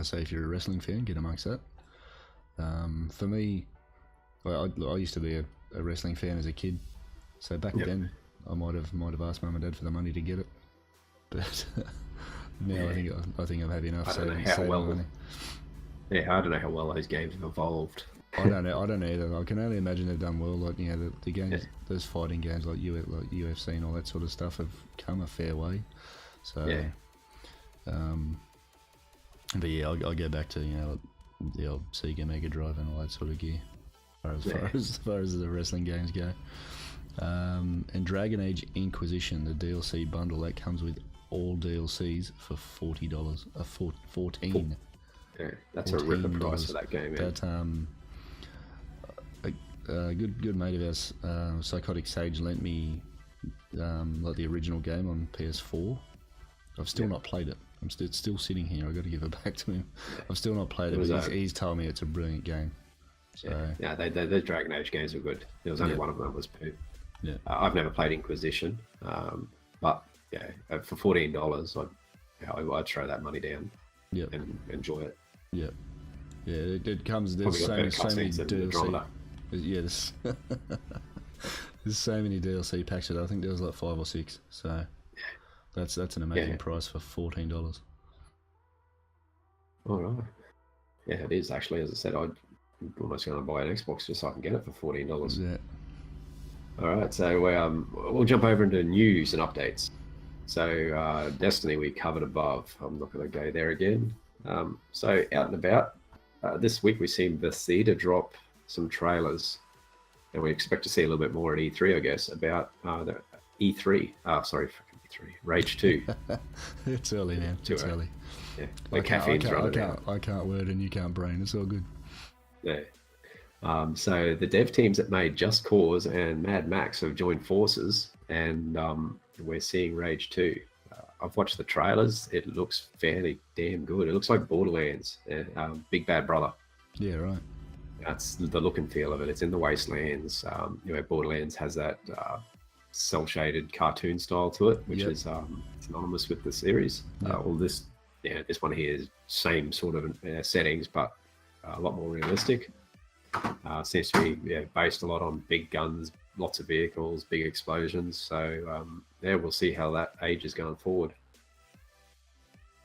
So if you're a wrestling fan, get amongst that. For me, I used to be a wrestling fan as a kid, so back then I might have asked Mum and Dad for the money to get it, but now I think I'm happy enough. I don't know how well. Yeah, I don't know how well those games have evolved. I don't know either. I can only imagine they've done well. Like, you know, the games, those fighting games like UFC and all that sort of stuff have come a fair way. So, but yeah, I'll go back to, you know, the old Sega Mega Drive and all that sort of gear, as far as the wrestling games go. And Dragon Age Inquisition, the DLC bundle that comes with all DLCs for $40. 14. Yeah, that's a ripper price for that game. That a good mate of ours, Psychotic Sage, lent me like the original game on PS4. I've still not played it. It's still sitting here. I've got to give it back to him. I've still not played it, but he's told me it's a brilliant game. So the Dragon Age games are good. There was only one of them that was poop. Yeah, I've never played Inquisition, but for $14, I'd throw that money down. And enjoy it. Yeah, it comes. There's so many DLC. Yeah, there's so many DLC packs. I think there was like 5 or 6. So that's an amazing price for $14. All right. Yeah, it is actually. As I said, I'm almost going to buy an Xbox just so I can get it for $14. Yeah. All right. So we'll jump over into news and updates. So Destiny we covered above. I'm not going to go there again. So out and about this week we've seen Bethesda drop some trailers, and we expect to see a little bit more at E3, I guess, about the E3. Sorry, E3. Rage 2. It's early, man. It's early. Yeah, I can't word and you can't brain. It's all good. Yeah. So the dev teams that made Just Cause and Mad Max have joined forces, and we're seeing Rage 2. I've watched the trailers. It looks fairly damn good. It looks like Borderlands, Big Bad Brother. Yeah, right. That's the look and feel of it. It's in the wastelands. Borderlands has that cel-shaded cartoon style to it, which is synonymous with the series. This one here is same sort of settings, but a lot more realistic. Seems to be based a lot on big guns, lots of vehicles, big explosions. So we'll see how that ages going forward.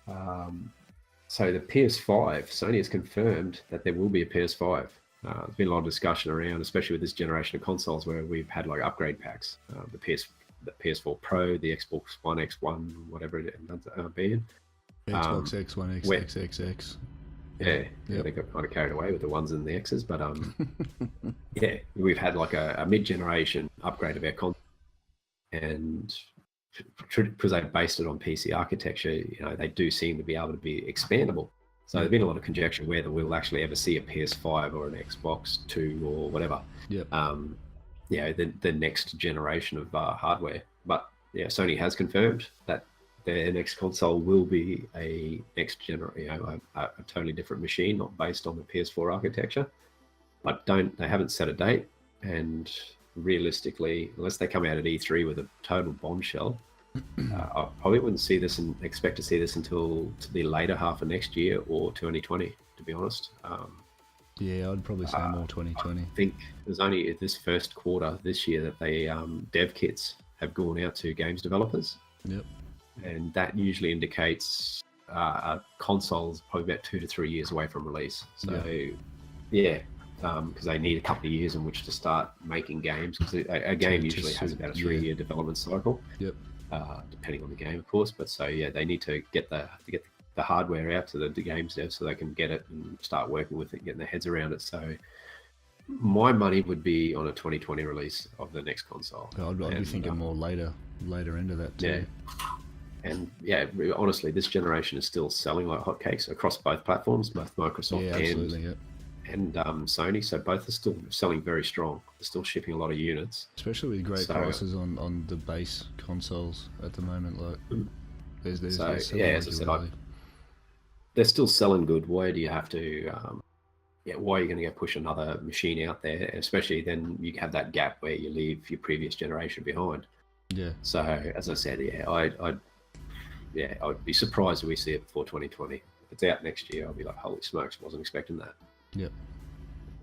So the PS5, Sony has confirmed that there will be a PS5. There's been a lot of discussion around, especially with this generation of consoles, where we've had like upgrade packs. The PS4 Pro, the Xbox One X1, whatever it ends up being. Xbox X1, XXX. They got kind of carried away with the ones and the X's, but we've had like a mid-generation upgrade of our console, and because they based it on PC architecture, they do seem to be able to be expandable. So there's been a lot of conjecture whether we'll actually ever see a PS5 or an Xbox 2 or whatever. Yep. The next generation of hardware. But yeah, Sony has confirmed that their next console will be a next generation, a totally different machine, not based on the PS4 architecture. But they haven't set a date, and realistically, unless they come out at E3 with a total bombshell, I probably wouldn't expect to see this until to the later half of next year or 2020, to be honest. Yeah, I'd probably say more 2020. I think there's only this first quarter this year that they dev kits have gone out to games developers. Yep. And that usually indicates a console's probably about 2 to 3 years away from release. So because they need a couple of years in which to start making games, because a game usually has about a 3-year development cycle. Yep. Depending on the game, of course. But so they need to get the hardware out to the games devs so they can get it and start working with it, getting their heads around it. So my money would be on a 2020 release of the next console. I'd be thinking more later into that too. Yeah. And honestly, this generation is still selling like hotcakes across both platforms, both Microsoft and Sony. So both are still selling very strong. They're still shipping a lot of units, especially with great prices on the base consoles at the moment. Like, there's as I said, they're still selling good. Why do you have to? Why are you going to go push another machine out there? Especially then you have that gap where you leave your previous generation behind. Yeah. So as I said, I'd be surprised if we see it before 2020. If it's out next year, I'll be like, holy smokes, wasn't expecting that. Yep.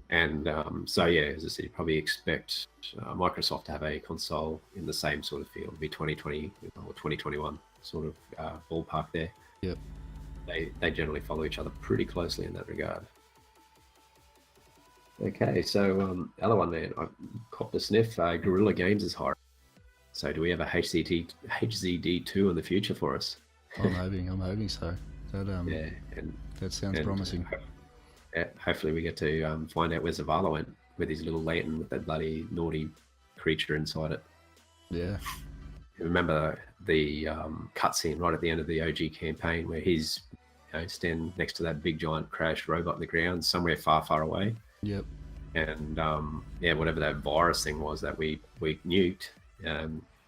And as I said, you probably expect Microsoft to have a console in the same sort of field. It'll be 2020 or 2021 sort of ballpark there. Yep. They generally follow each other pretty closely in that regard. Okay, so other one there, I copped a sniff. Guerrilla Games is hiring. So do we have a HZD2 in the future for us? I'm hoping so. That sounds promising. Hopefully we get to find out where Zavala went with his little lantern with that bloody naughty creature inside it. Yeah. Remember the cutscene right at the end of the OG campaign where he's standing next to that big giant crashed robot in the ground somewhere far, far away. Yep. And whatever that virus thing was that we nuked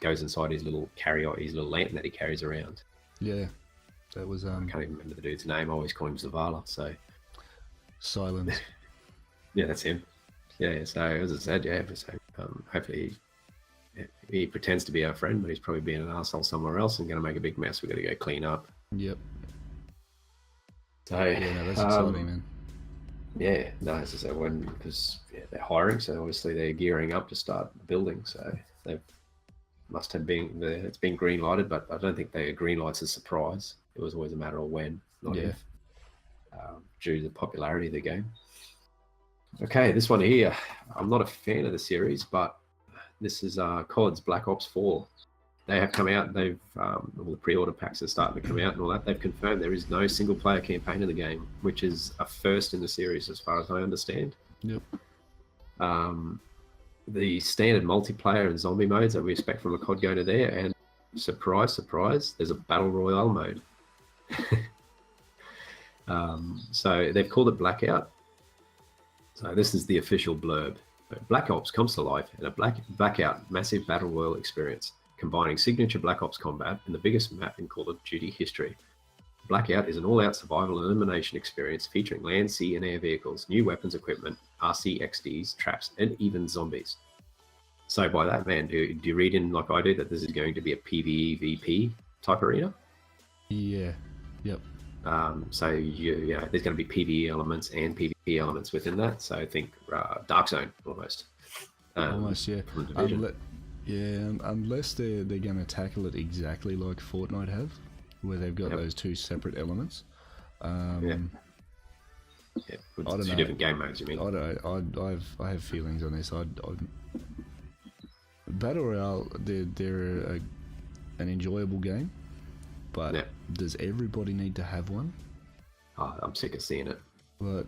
goes inside his little his little lantern that he carries around. Yeah. That was I can't even remember the dude's name. I always call him Zavala. So Silence. Yeah, that's him. Yeah. So as I said, hopefully he pretends to be our friend, but he's probably being an asshole somewhere else and going to make a big mess. We've got to go clean up. Yep. So that's exciting, man. Yeah, no, as I said, because they're hiring, so obviously they're gearing up to start building. So they must have it's been green lighted, but I don't think the green light's a surprise. It was always a matter of when, not if, due to the popularity of the game. Okay, this one here, I'm not a fan of the series, but this is COD's Black Ops 4. They have come out, all the pre-order packs are starting to come out and all that. They've confirmed there is no single-player campaign in the game, which is a first in the series as far as I understand. Yep. The standard multiplayer and zombie modes that we expect from a COD going to there, and surprise, surprise, there's a Battle Royale mode. So they've called it Blackout. So this is the official blurb. Black Ops comes to life in a Blackout massive battle royale experience, combining signature Black Ops combat and the biggest map in Call of Duty history. Blackout is an all-out survival and elimination experience featuring land, sea, and air vehicles, new weapons equipment, RCXDs, traps, and even zombies. So by that, man, do you read in like I do that this is going to be a PvEVP type arena? Yeah. Yep. So there's going to be PvE elements and PvP elements within that. So I think Dark Zone almost. Almost, yeah. Unless they're going to tackle it exactly like Fortnite have, where they've got those two separate elements. With I don't know. Different game modes, you mean? I don't. I have feelings on this. Battle Royale, they're an enjoyable game, but does everybody need to have one? Oh, I'm sick of seeing it. But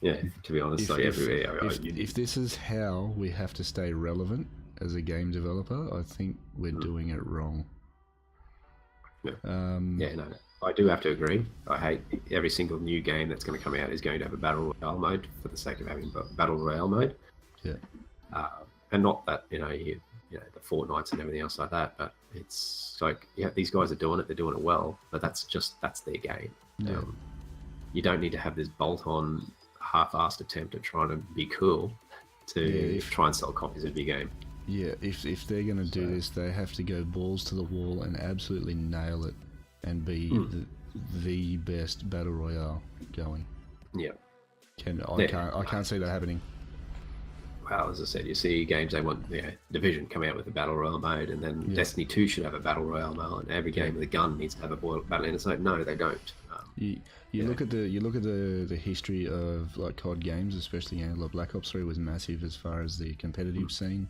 to be honest, if this is how we have to stay relevant as a game developer, I think we're doing it wrong. I do have to agree. I hate every single new game that's going to come out is going to have a battle royale mode for the sake of having battle royale mode. Yeah. And not that the fortnights and everything else like that, but it's like these guys are doing it. They're doing it well, but that's their game. Yeah. You don't need to have this bolt-on, half-assed attempt at trying to be cool to try and sell copies of your game. Yeah, if they're going to do this, they have to go balls to the wall and absolutely nail it and be the best battle royale going. Yeah. I can't see that happening. Well, as I said, you see games they want Division come out with a battle royale mode, and then Destiny 2 should have a battle royale mode, and every game with a gun needs to have a battle. And it's like, no, they don't. You look at the history of like COD games, especially like Black Ops 3 was massive as far as the competitive scene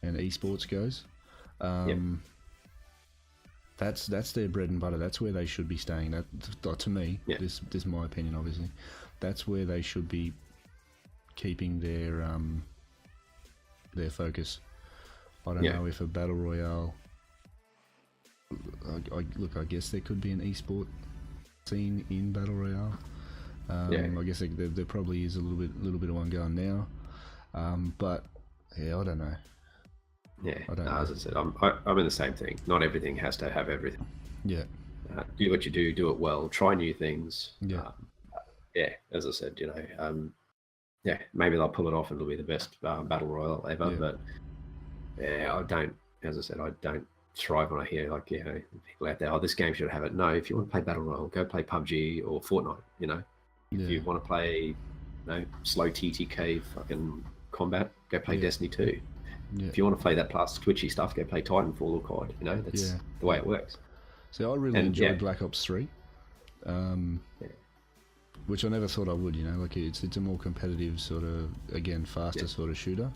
and esports goes. That's their bread and butter. That's where they should be staying. That to me, this is my opinion, obviously. That's where they should be keeping their focus. I don't know if a battle royale. I guess there could be an esport scene in battle royale. I guess there probably is a little bit of one going now, but I don't know. Yeah, as I said, I'm in the same thing. Not everything has to have everything. Yeah. Do what you do it well. Try new things. Yeah. As I said, maybe they'll pull it off and it'll be the best battle royale ever. But I don't. As I said, I don't thrive when I hear people out there. Oh, this game should have it. No, if you want to play battle royale, go play PUBG or Fortnite. If you want to play, slow TTK fucking combat, go play Destiny 2. Yeah. If you want to play that plus twitchy stuff, go play Titanfall or COD. That's the way it works. So I really enjoyed Black Ops 3, which I never thought I would. Like it's a more competitive sort of, again, faster sort of shooter.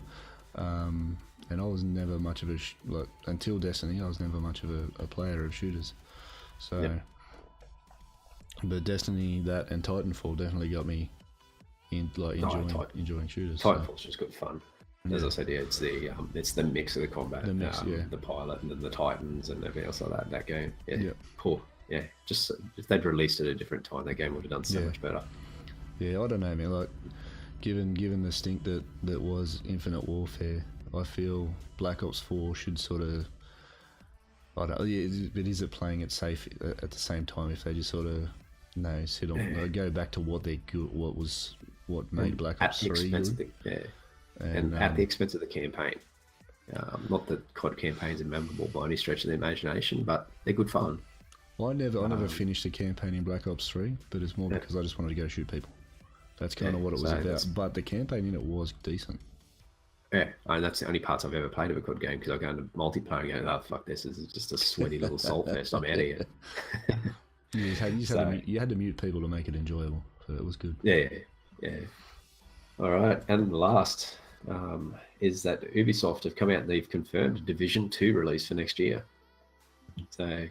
And I was never much of until Destiny. I was never much of a player of shooters. So, but Destiny, that and Titanfall definitely got me enjoying shooters. Titanfall's just good fun. As I said, it's the mix of the combat, the pilot, and then the Titans and everything else like that. That game, poor. Yeah, just if they'd released it at a different time, that game would have done so much better. Yeah, I don't know, man. Like, given the stink that was Infinite Warfare, I feel Black Ops 4 should sort of. I don't. Yeah, but is it playing it safe at the same time? If they just sort of sit on, go back to what they're good, what made Black Ops 3 good. And at the expense of the campaign. Not that COD campaigns are memorable by any stretch of the imagination, but they're good fun. Well, I never finished the campaign in Black Ops 3, but it's more because I just wanted to go shoot people. That's kind of what it was about. But the campaign in it was decent. Yeah, and that's the only parts I've ever played of a COD game, because I go into multiplayer and go, oh, fuck, this is just a sweaty little salt fest. I'm out of here. You had to mute people to make it enjoyable, so it was good. Yeah. All right, and last is that Ubisoft have come out and they've confirmed a Division 2 release for next year. So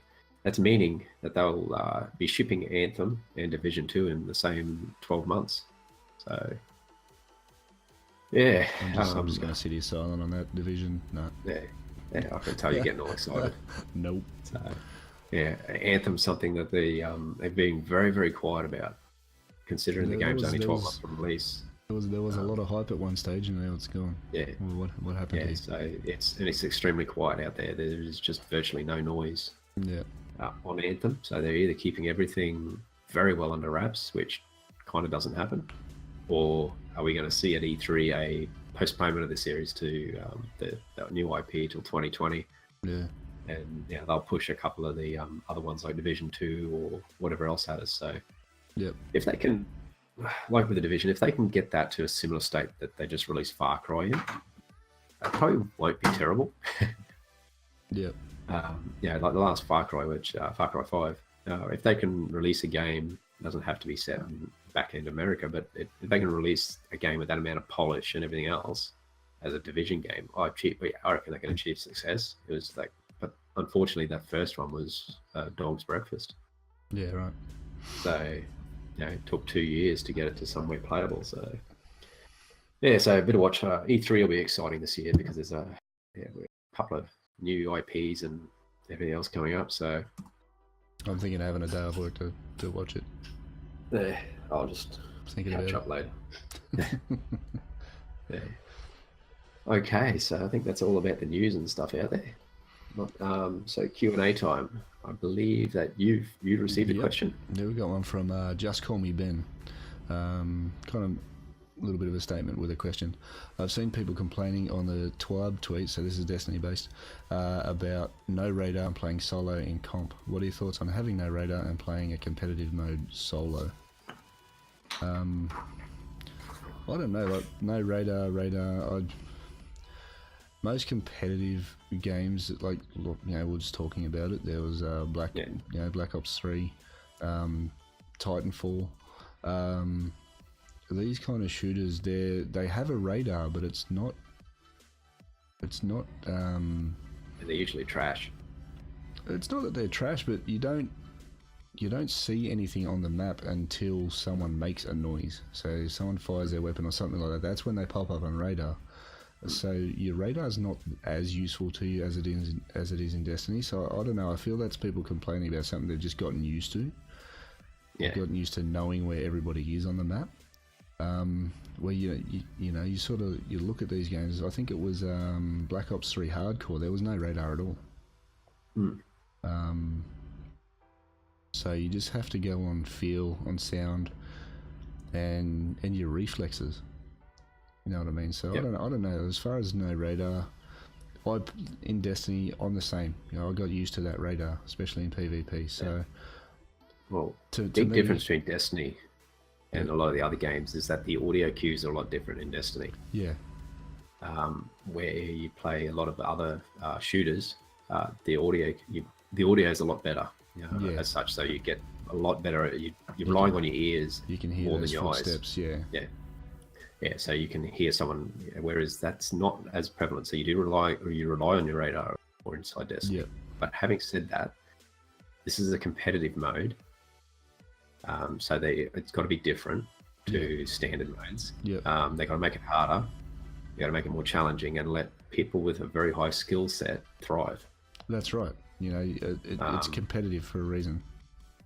that's meaning that they'll be shipping Anthem and Division 2 in the same 12 months. So, yeah. I'm just going to sit here silent on that Division. No. Yeah, I can tell you're getting all excited. Nope. So, yeah, Anthem's something that they've been very, very quiet about, considering the game's only 12 months from release. There was a lot of hype at one stage, and now it's gone. Yeah. Well, what happened? Yeah. So it's extremely quiet out there. There is just virtually no noise. Yeah. On Anthem, so they're either keeping everything very well under wraps, which kind of doesn't happen, or are we going to see at E3 a postponement of the series to the new IP till 2020? Yeah. And they'll push a couple of the other ones like Division 2 or whatever else has. So if they can, like with the Division, if they can get that to a similar state that they just released Far Cry in, that probably won't be terrible. Like the last Far Cry, which Far Cry 5, if they can release a game, it doesn't have to be set in back end America, but if they can release a game with that amount of polish and everything else as a Division game, I reckon they can achieve success. It was like, but unfortunately, that first one was dog's breakfast. Yeah, right. So, it took 2 years to get it to somewhere playable. So, so a bit of watch. E3 will be exciting this year because there's a couple of new IPs and everything else coming up. So, I'm thinking of having a day off work to watch it. Yeah, I'll just catch up later. Yeah. Okay, so I think that's all about the news and stuff out there. So Q&A time. I believe that you received a question. Yeah, we got one from Just Call Me Ben. Kind of a little bit of a statement with a question. I've seen people complaining on the TWAB tweet, so this is Destiny based, about no radar and playing solo in comp. What are your thoughts on having no radar and playing a competitive mode solo? I don't know, like no radar. Most competitive games, like we were just talking about it. There was Black Ops 3, Titanfall. These kind of shooters, they have a radar, but it's not. They're usually trash. It's not that they're trash, but you don't see anything on the map until someone makes a noise. So someone fires their weapon or something like that. That's when they pop up on radar. So your radar is not as useful to you as it is in Destiny. So I don't know. I feel that's people complaining about something they've just gotten used to. Yeah. They've gotten used to knowing where everybody is on the map. Where you look at these games. I think it was Black Ops 3 Hardcore. There was no radar at all. So you just have to go on feel, on sound, and your reflexes. You know what I mean? So yep. I don't know. As far as no radar, in Destiny, I'm the same. I got used to that radar, especially in PvP. So, well, big difference between Destiny and a lot of the other games is that the audio cues are a lot different in Destiny. Yeah. Where you play a lot of other shooters, the audio is a lot better. As such, so you get a lot better. You're relying on your ears. You can hear more those than your footsteps. Eyes. Yeah. So you can hear someone, whereas that's not as prevalent. So you rely on your radar or inside Destiny. Yep. But having said that, this is a competitive mode. So it's got to be different to standard modes. Yep. They got to make it harder. You got to make it more challenging and let people with a very high skill set thrive. That's right. It's competitive for a reason.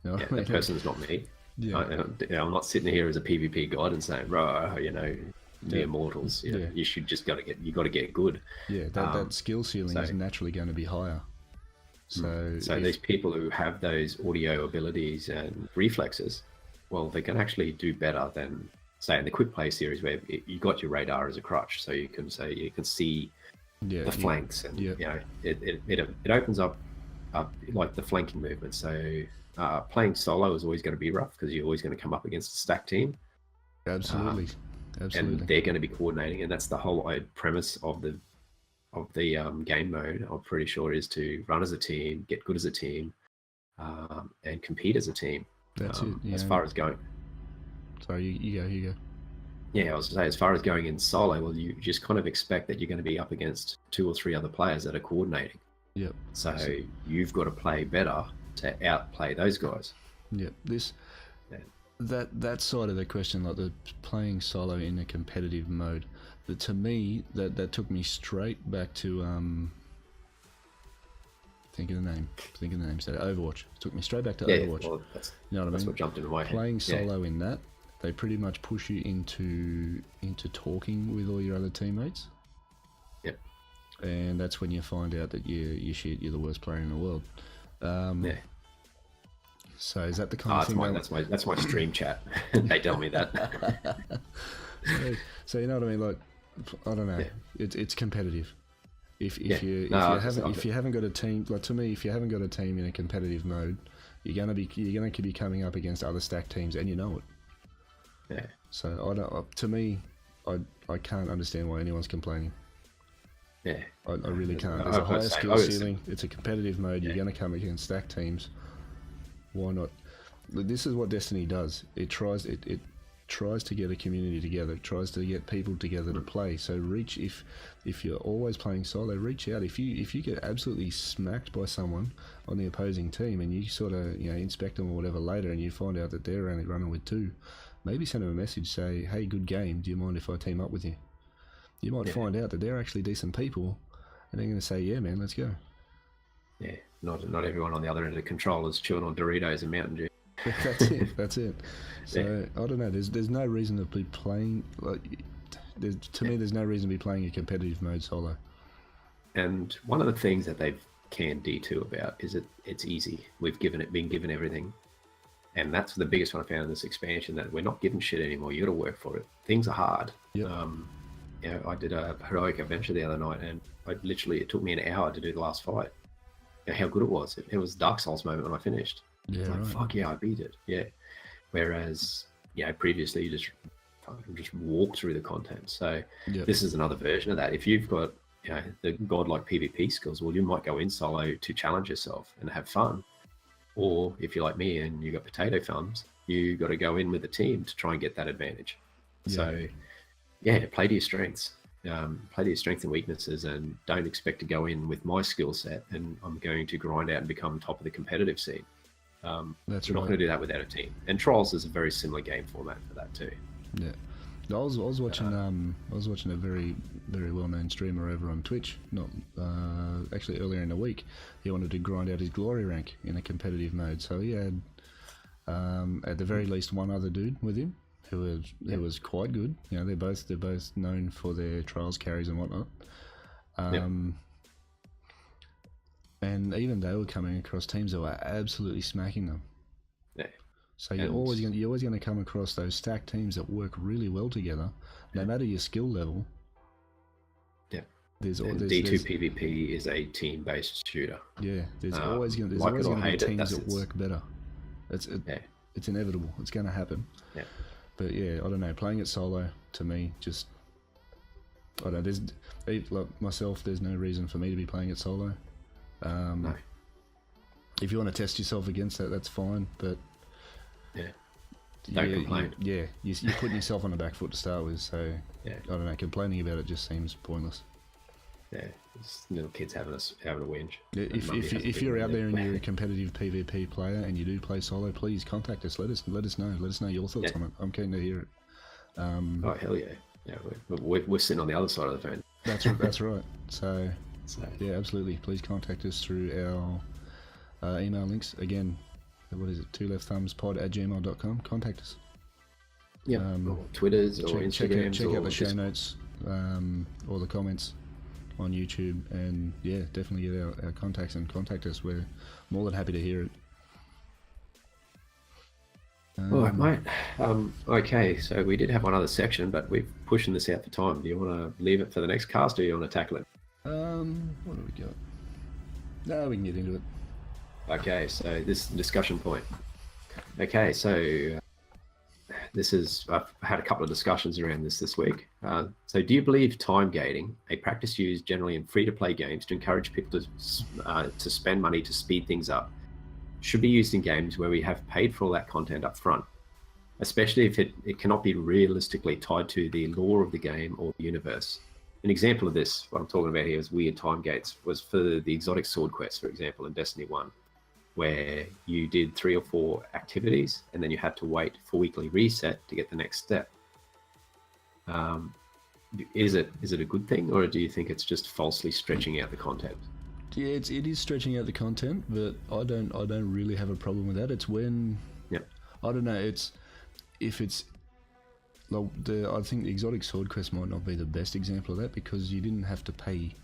That person's not me. Yeah. I'm not sitting here as a PvP god and saying, bro, the immortals. You should just got to get good. Yeah, that skill ceiling is naturally going to be higher. So these people who have those audio abilities and reflexes, well, they can actually do better than, say, in the quick play series where you got your radar as a crutch, so you can see the flanks, and it opens up like the flanking movement. So playing solo is always going to be rough because you're always going to come up against a stack team. Absolutely. And they're going to be coordinating, and that's the whole premise of the game mode. I'm pretty sure is to run as a team, get good as a team, and compete as a team. That's it. As far as going. Sorry, you go. Yeah, I was going to say, as far as going in solo, well, you just kind of expect that you're going to be up against 2 or 3 other players that are coordinating. Yep. So you've got to play better to outplay those guys. Yep. That side of the question, like the playing solo in a competitive mode, but to me that took me straight back to think of the name. So Overwatch. It took me straight back to Overwatch. Well, you know what I mean? That's what jumped into my head. Playing solo in that, they pretty much push you into talking with all your other teammates. Yep. And that's when you find out that you're the worst player in the world. So is that the kind of thing? That's my stream chat. They tell me that. So you know what I mean? Like, I don't know. Yeah. It's competitive. If you haven't got a team, like to me, if you haven't got a team in a competitive mode, you're gonna be coming up against other stacked teams, and you know it. Yeah. So I can't understand why anyone's complaining. Yeah. I really can't. There's a higher skill ceiling. It's a competitive mode. You're going to come against stacked teams. Why not? This is what Destiny does. It tries to get a community together. It tries to get people together to play. So if you're always playing solo, reach out. If you get absolutely smacked by someone on the opposing team and you sort of inspect them or whatever later, and you find out that they're only running with 2, maybe send them a message. Say, hey, good game. Do you mind if I team up with you? You might find out that they're actually decent people, and they're going to say, yeah, man, let's go. Yeah, Not everyone on the other end of the control is chewing on Doritos and Mountain Dew. That's it. That's it. So I don't know. There's no reason to be playing to me. There's no reason to be playing a competitive mode solo. And one of the things that they've canned D2 about is it's easy. We've been given everything, and that's the biggest one I found in this expansion, that we're not given shit anymore. You got to work for it. Things are hard. Yep. I did a heroic adventure the other night, and it took me an hour to do the last fight. How good it was! It was Dark Souls moment when I finished. Yeah, it's like, right. fuck yeah, I beat it. Yeah. Whereas, previously you just walk through the content. So This is another version of that. If you've got the godlike PvP skills, well, you might go in solo to challenge yourself and have fun. Or if you're like me and you got potato thumbs, you got to go in with a team to try and get that advantage. So play to your strengths. Play to your strengths and weaknesses, and don't expect to go in with my skill set and I'm going to grind out and become top of the competitive scene. That's we're not going to do that without a team. And Trials is a very similar game format for that too. Yeah. I was watching a very, very well-known streamer over on Twitch. Not actually earlier in the week. He wanted to grind out his glory rank in a competitive mode, so he had at the very least one other dude with him who was quite good. They're both known for their trials carries and whatnot. And even they were coming across teams that were absolutely smacking them. Yeah. So you're always going to come across those stacked teams that work really well together, no matter your skill level. Yeah. There's D2 PvP is a team-based shooter. Yeah. There's always going to be teams that work better. It's inevitable. It's going to happen. Yeah. But I don't know. Playing it solo, to me, just I don't know. Like myself, there's no reason for me to be playing it solo. No. If you want to test yourself against that, that's fine. But don't complain. You're putting yourself on the back foot to start with. So I don't know. Complaining about it just seems pointless. Yeah, it's little kids having a whinge. If you're out there and you're a competitive PvP player and you do play solo, please contact us. Let us know. Let us know your thoughts on it. I'm keen to hear it. Oh hell yeah! Yeah, we're sitting on the other side of the phone. That's right. So yeah, absolutely. Please contact us through our email links. Again, what is it? 2leftthumbspod@gmail.com. Contact us. Yeah. Or Twitters or Instagrams. Check out the show notes or the comments on YouTube, and definitely get our contacts and contact us. We're more than happy to hear it. All right, mate. Okay, so we did have one other section, but we're pushing this out for time. Do you want to leave it for the next cast, or do you want to tackle it? What do we got? No, we can get into it. Okay, so this is the discussion point. Okay, so I've had a couple of discussions around this week. So do you believe time gating, a practice used generally in free-to-play games to encourage people to spend money to speed things up, should be used in games where we have paid for all that content up front, especially if it cannot be realistically tied to the lore of the game or the universe? An example of this, what I'm talking about here, is weird time gates, was for the exotic sword quest, for example, in Destiny 1, where you did 3 or 4 activities and then you had to wait for weekly reset to get the next step. Is it a good thing, or do you think it's just falsely stretching out the content? Yeah, it is stretching out the content, but I don't really have a problem with that. It's when I don't know. I think the exotic sword quest might not be the best example of that, because you didn't have to pay.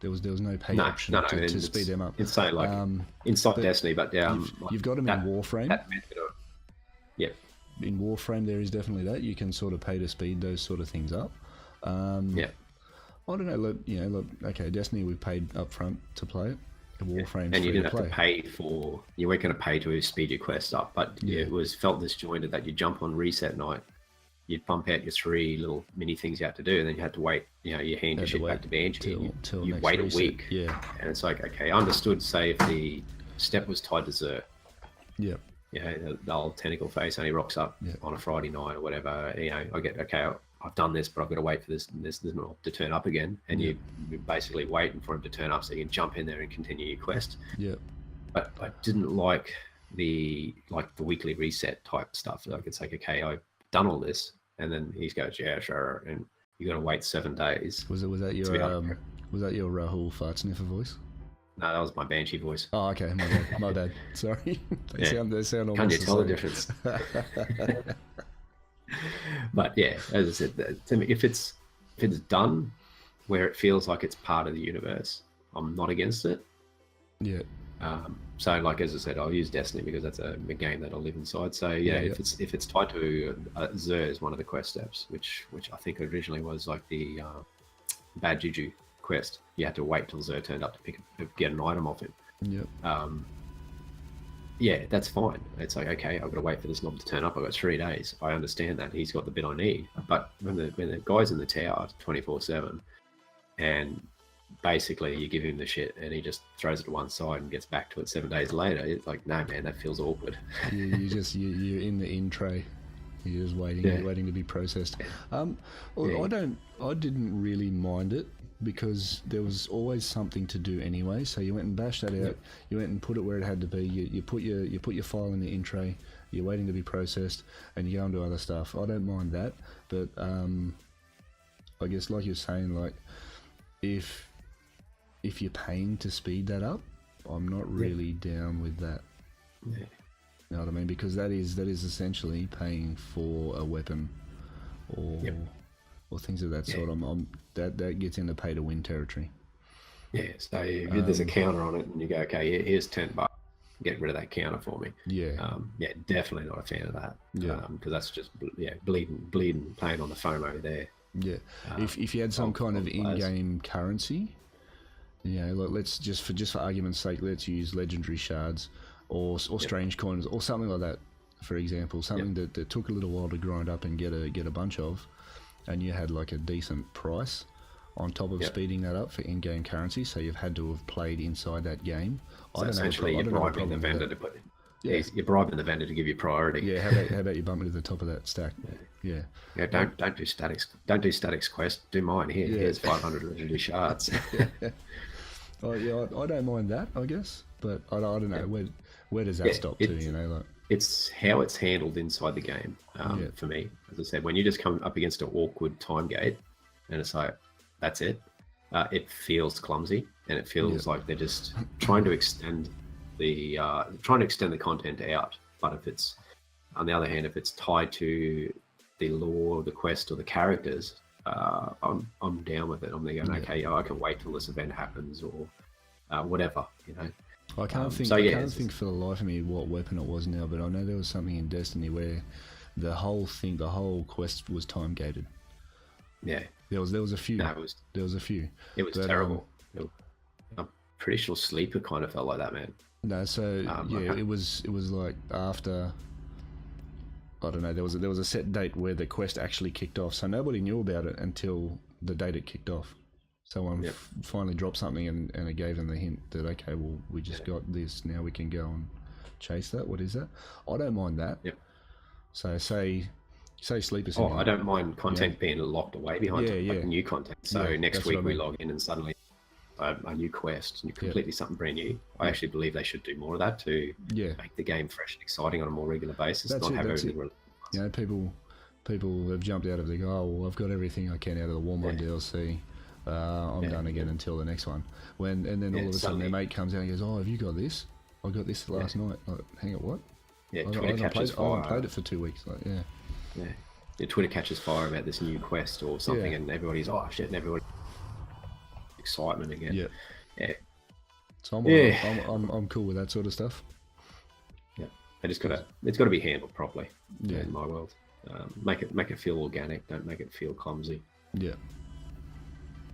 There was no pay option to speed them up. It's so inside Destiny, but you've got them in Warframe. That method of, in Warframe, there is definitely that you can sort of pay to speed those sort of things up. I don't know. Look, okay, Destiny we paid up front to play it. Warframe, and you didn't have to pay for. You weren't going to pay to speed your quest up, but it was felt disjointed that you jump on reset night, you'd pump out your 3 little mini things you had to do, and then you had to wait. You hand your shit back to Banshee. You wait a week. Yeah, and it's like, okay, I understood. Say if the step was tied to Xur. Yeah. The old tentacle face only rocks up on a Friday night or whatever. I get, okay, I've done this, but I've got to wait for this to turn up again, and you're basically waiting for him to turn up so you can jump in there and continue your quest. Yeah. But I didn't like the weekly reset type stuff. Like, it's like, okay, I've done all this, and then he goes, yeah, sure, and you got to wait 7 days. Was that your Rahul fart sniffer voice? No, that was my Banshee voice. Oh, okay, my bad. My bad. Sorry. They sound almost Can't you the tell the same. difference? But yeah, as I said, to me, if it's done where it feels like it's part of the universe, I'm not against it. Yeah. So, like as I said, I'll use Destiny because that's a game that I live inside. So yeah, if it's tied to Xur is one of the quest steps, which I think originally was like the Bad Juju quest. You had to wait till Xur turned up to get an item off him. Yep. Yeah, that's fine. It's like, okay, I've got to wait for this knob to turn up. I've got 3 days. I understand that. He's got the bit I need. But when the guy's in the tower 24/7, and basically you give him the shit and he just throws it to one side and gets back to it 7 days later, it's like, no, man, that feels awkward. You're in the in tray. You're just waiting. Yeah. You're waiting to be processed. Well, Yeah. I didn't really mind it because there was always something to do anyway. So you went and bashed that out. Yep. You went and put it where it had to be. You put your file in the in tray. You're waiting to be processed, and you go on to other stuff. I don't mind that, but I guess like you're saying, like if you're paying to speed that up, I'm not really down with that. Yeah. You know what I mean? Because that is essentially paying for a weapon, or or things of that sort. That gets into pay to win territory. Yeah, so if there's a counter on it and you go, okay, here's $10, get rid of that counter for me. Yeah. Yeah, definitely not a fan of that. Yeah. Because that's just bleeding, playing on the FOMO there. Yeah. If you had some kind of in-game currency, you know, like let's just for argument's sake, let's use legendary shards or strange coins or something like that. For example, something that took a little while to grind up and get a bunch of, and you had like a decent price on top of speeding that up for in-game currency, so you've had to have played inside that game. So essentially, you're bribing the vendor to put. Yeah, you're bribing the vendor to give you priority. Yeah, how about you bump it to the top of that stack? Yeah. Don't do statics. Don't do statics quest. Do mine here. Here's 500 legendary shards. Oh yeah, I don't mind that, I guess, but I don't know where does that stop to? You know, like it's how it's handled inside the game. For me, as I said, when you just come up against an awkward time gate, and it's like that's it. It feels clumsy, and it feels like they're just trying to extend the content out. But if it's, on the other hand, if it's tied to the lore, the quest, or the characters, I'm down with it. I'm there going, okay, I can wait till this event happens, or whatever, you know. I can't think for the life of me what weapon it was now, but I know there was something in Destiny where the whole quest was time gated. Yeah, there was a few. No, there was a few. It was terrible. I'm pretty sure Sleeper kind of felt like that, man. No, so it was like after. I don't know. There was a set date where the quest actually kicked off, so nobody knew about it until the date it kicked off. Someone finally dropped something, and it gave them the hint that okay, well, we just got this. Now we can go and chase that. What is that? I don't mind that. Yep. So say Sleeper. I don't mind content being locked away behind like new content. So next week we log in and suddenly a new quest, completely something brand new. I actually believe they should do more of that to make the game fresh and exciting on a more regular basis. Not have everything. You know, people have jumped out of the oh, well, I've got everything I can out of the Warmind DLC. I'm done again until the next one. And then all of a sudden their mate comes out and goes, oh, have you got this? I got this last night. Like, hang on, what? Yeah, Twitter catches fire. I haven't played it for 2 weeks. Like, yeah. Your Twitter catches fire about this new quest or something, and everybody's and everybody excitement again. Yeah. So I'm cool with that sort of stuff. Yeah, it's got to be handled properly. In my world, make it feel organic. Don't make it feel clumsy. Yeah.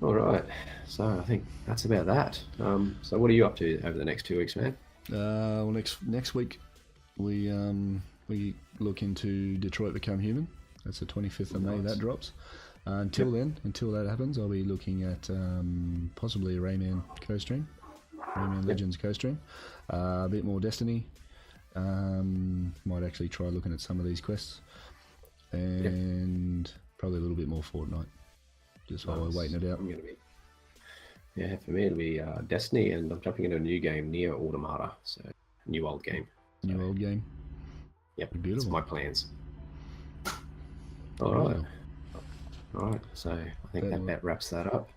All right. So I think that's about that. So what are you up to over the next 2 weeks, man? Well, next week we look into Detroit Become Human. That's the 25th of May. That drops. Until that happens, I'll be looking at possibly a Rayman co-stream, Rayman Legends co-stream. A bit more Destiny. Might actually try looking at some of these quests, and probably a little bit more Fortnite. Just while we're waiting it out. For me it'll be Destiny, and I'm jumping into a new game, Nier Automata. So new old game. Old game. Yep. Beautiful. That's my plans. All right. So I think that wraps that up.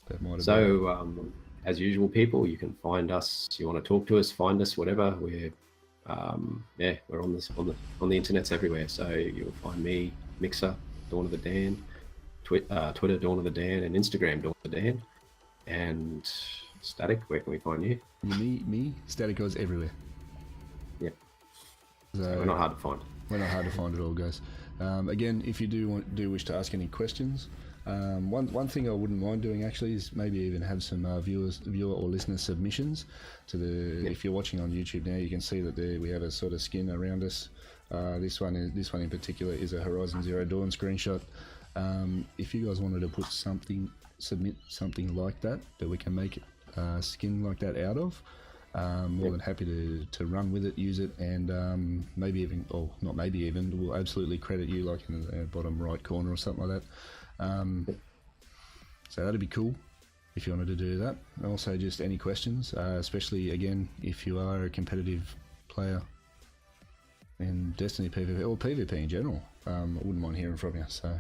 That might have so as usual, people, you can find us. You want to talk to us, find us, whatever. We're we're on the internets everywhere. So you'll find me, Mixer, Dawn of the Dan, Twitter, Dawn of the Dan, and Instagram, Dawn of the Dan. And Static, where can we find you? Me, Static goes everywhere. Yeah. So we're not hard to find. We're not hard to find at all, guys. Again, if you do wish to ask any questions, one thing I wouldn't mind doing actually is maybe even have some viewer or listener submissions to the. If you're watching on YouTube now, you can see that we have a sort of skin around us. This one in particular is a Horizon Zero Dawn screenshot. If you guys wanted to submit something like that we can make a skin like that out of, more than happy to run with it, use it, and maybe even, or not maybe even, we'll absolutely credit you like in the bottom right corner or something like that. So that'd be cool if you wanted to do that. And also just any questions, especially again if you are a competitive player in Destiny PvP or PvP in general. I wouldn't mind hearing from you. So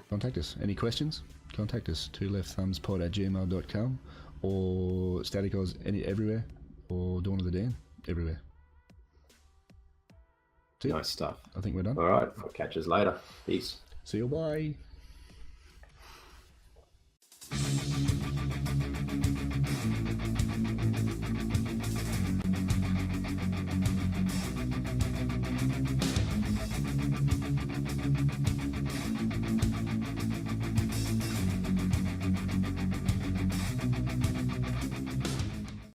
contact us. Any questions? Contact us. 2leftthumbspod@gmail.com or Static Oz everywhere, or Dawn of the Dan everywhere. Nice stuff. I think we're done. All right. I'll catch us later. Peace. See you. Bye.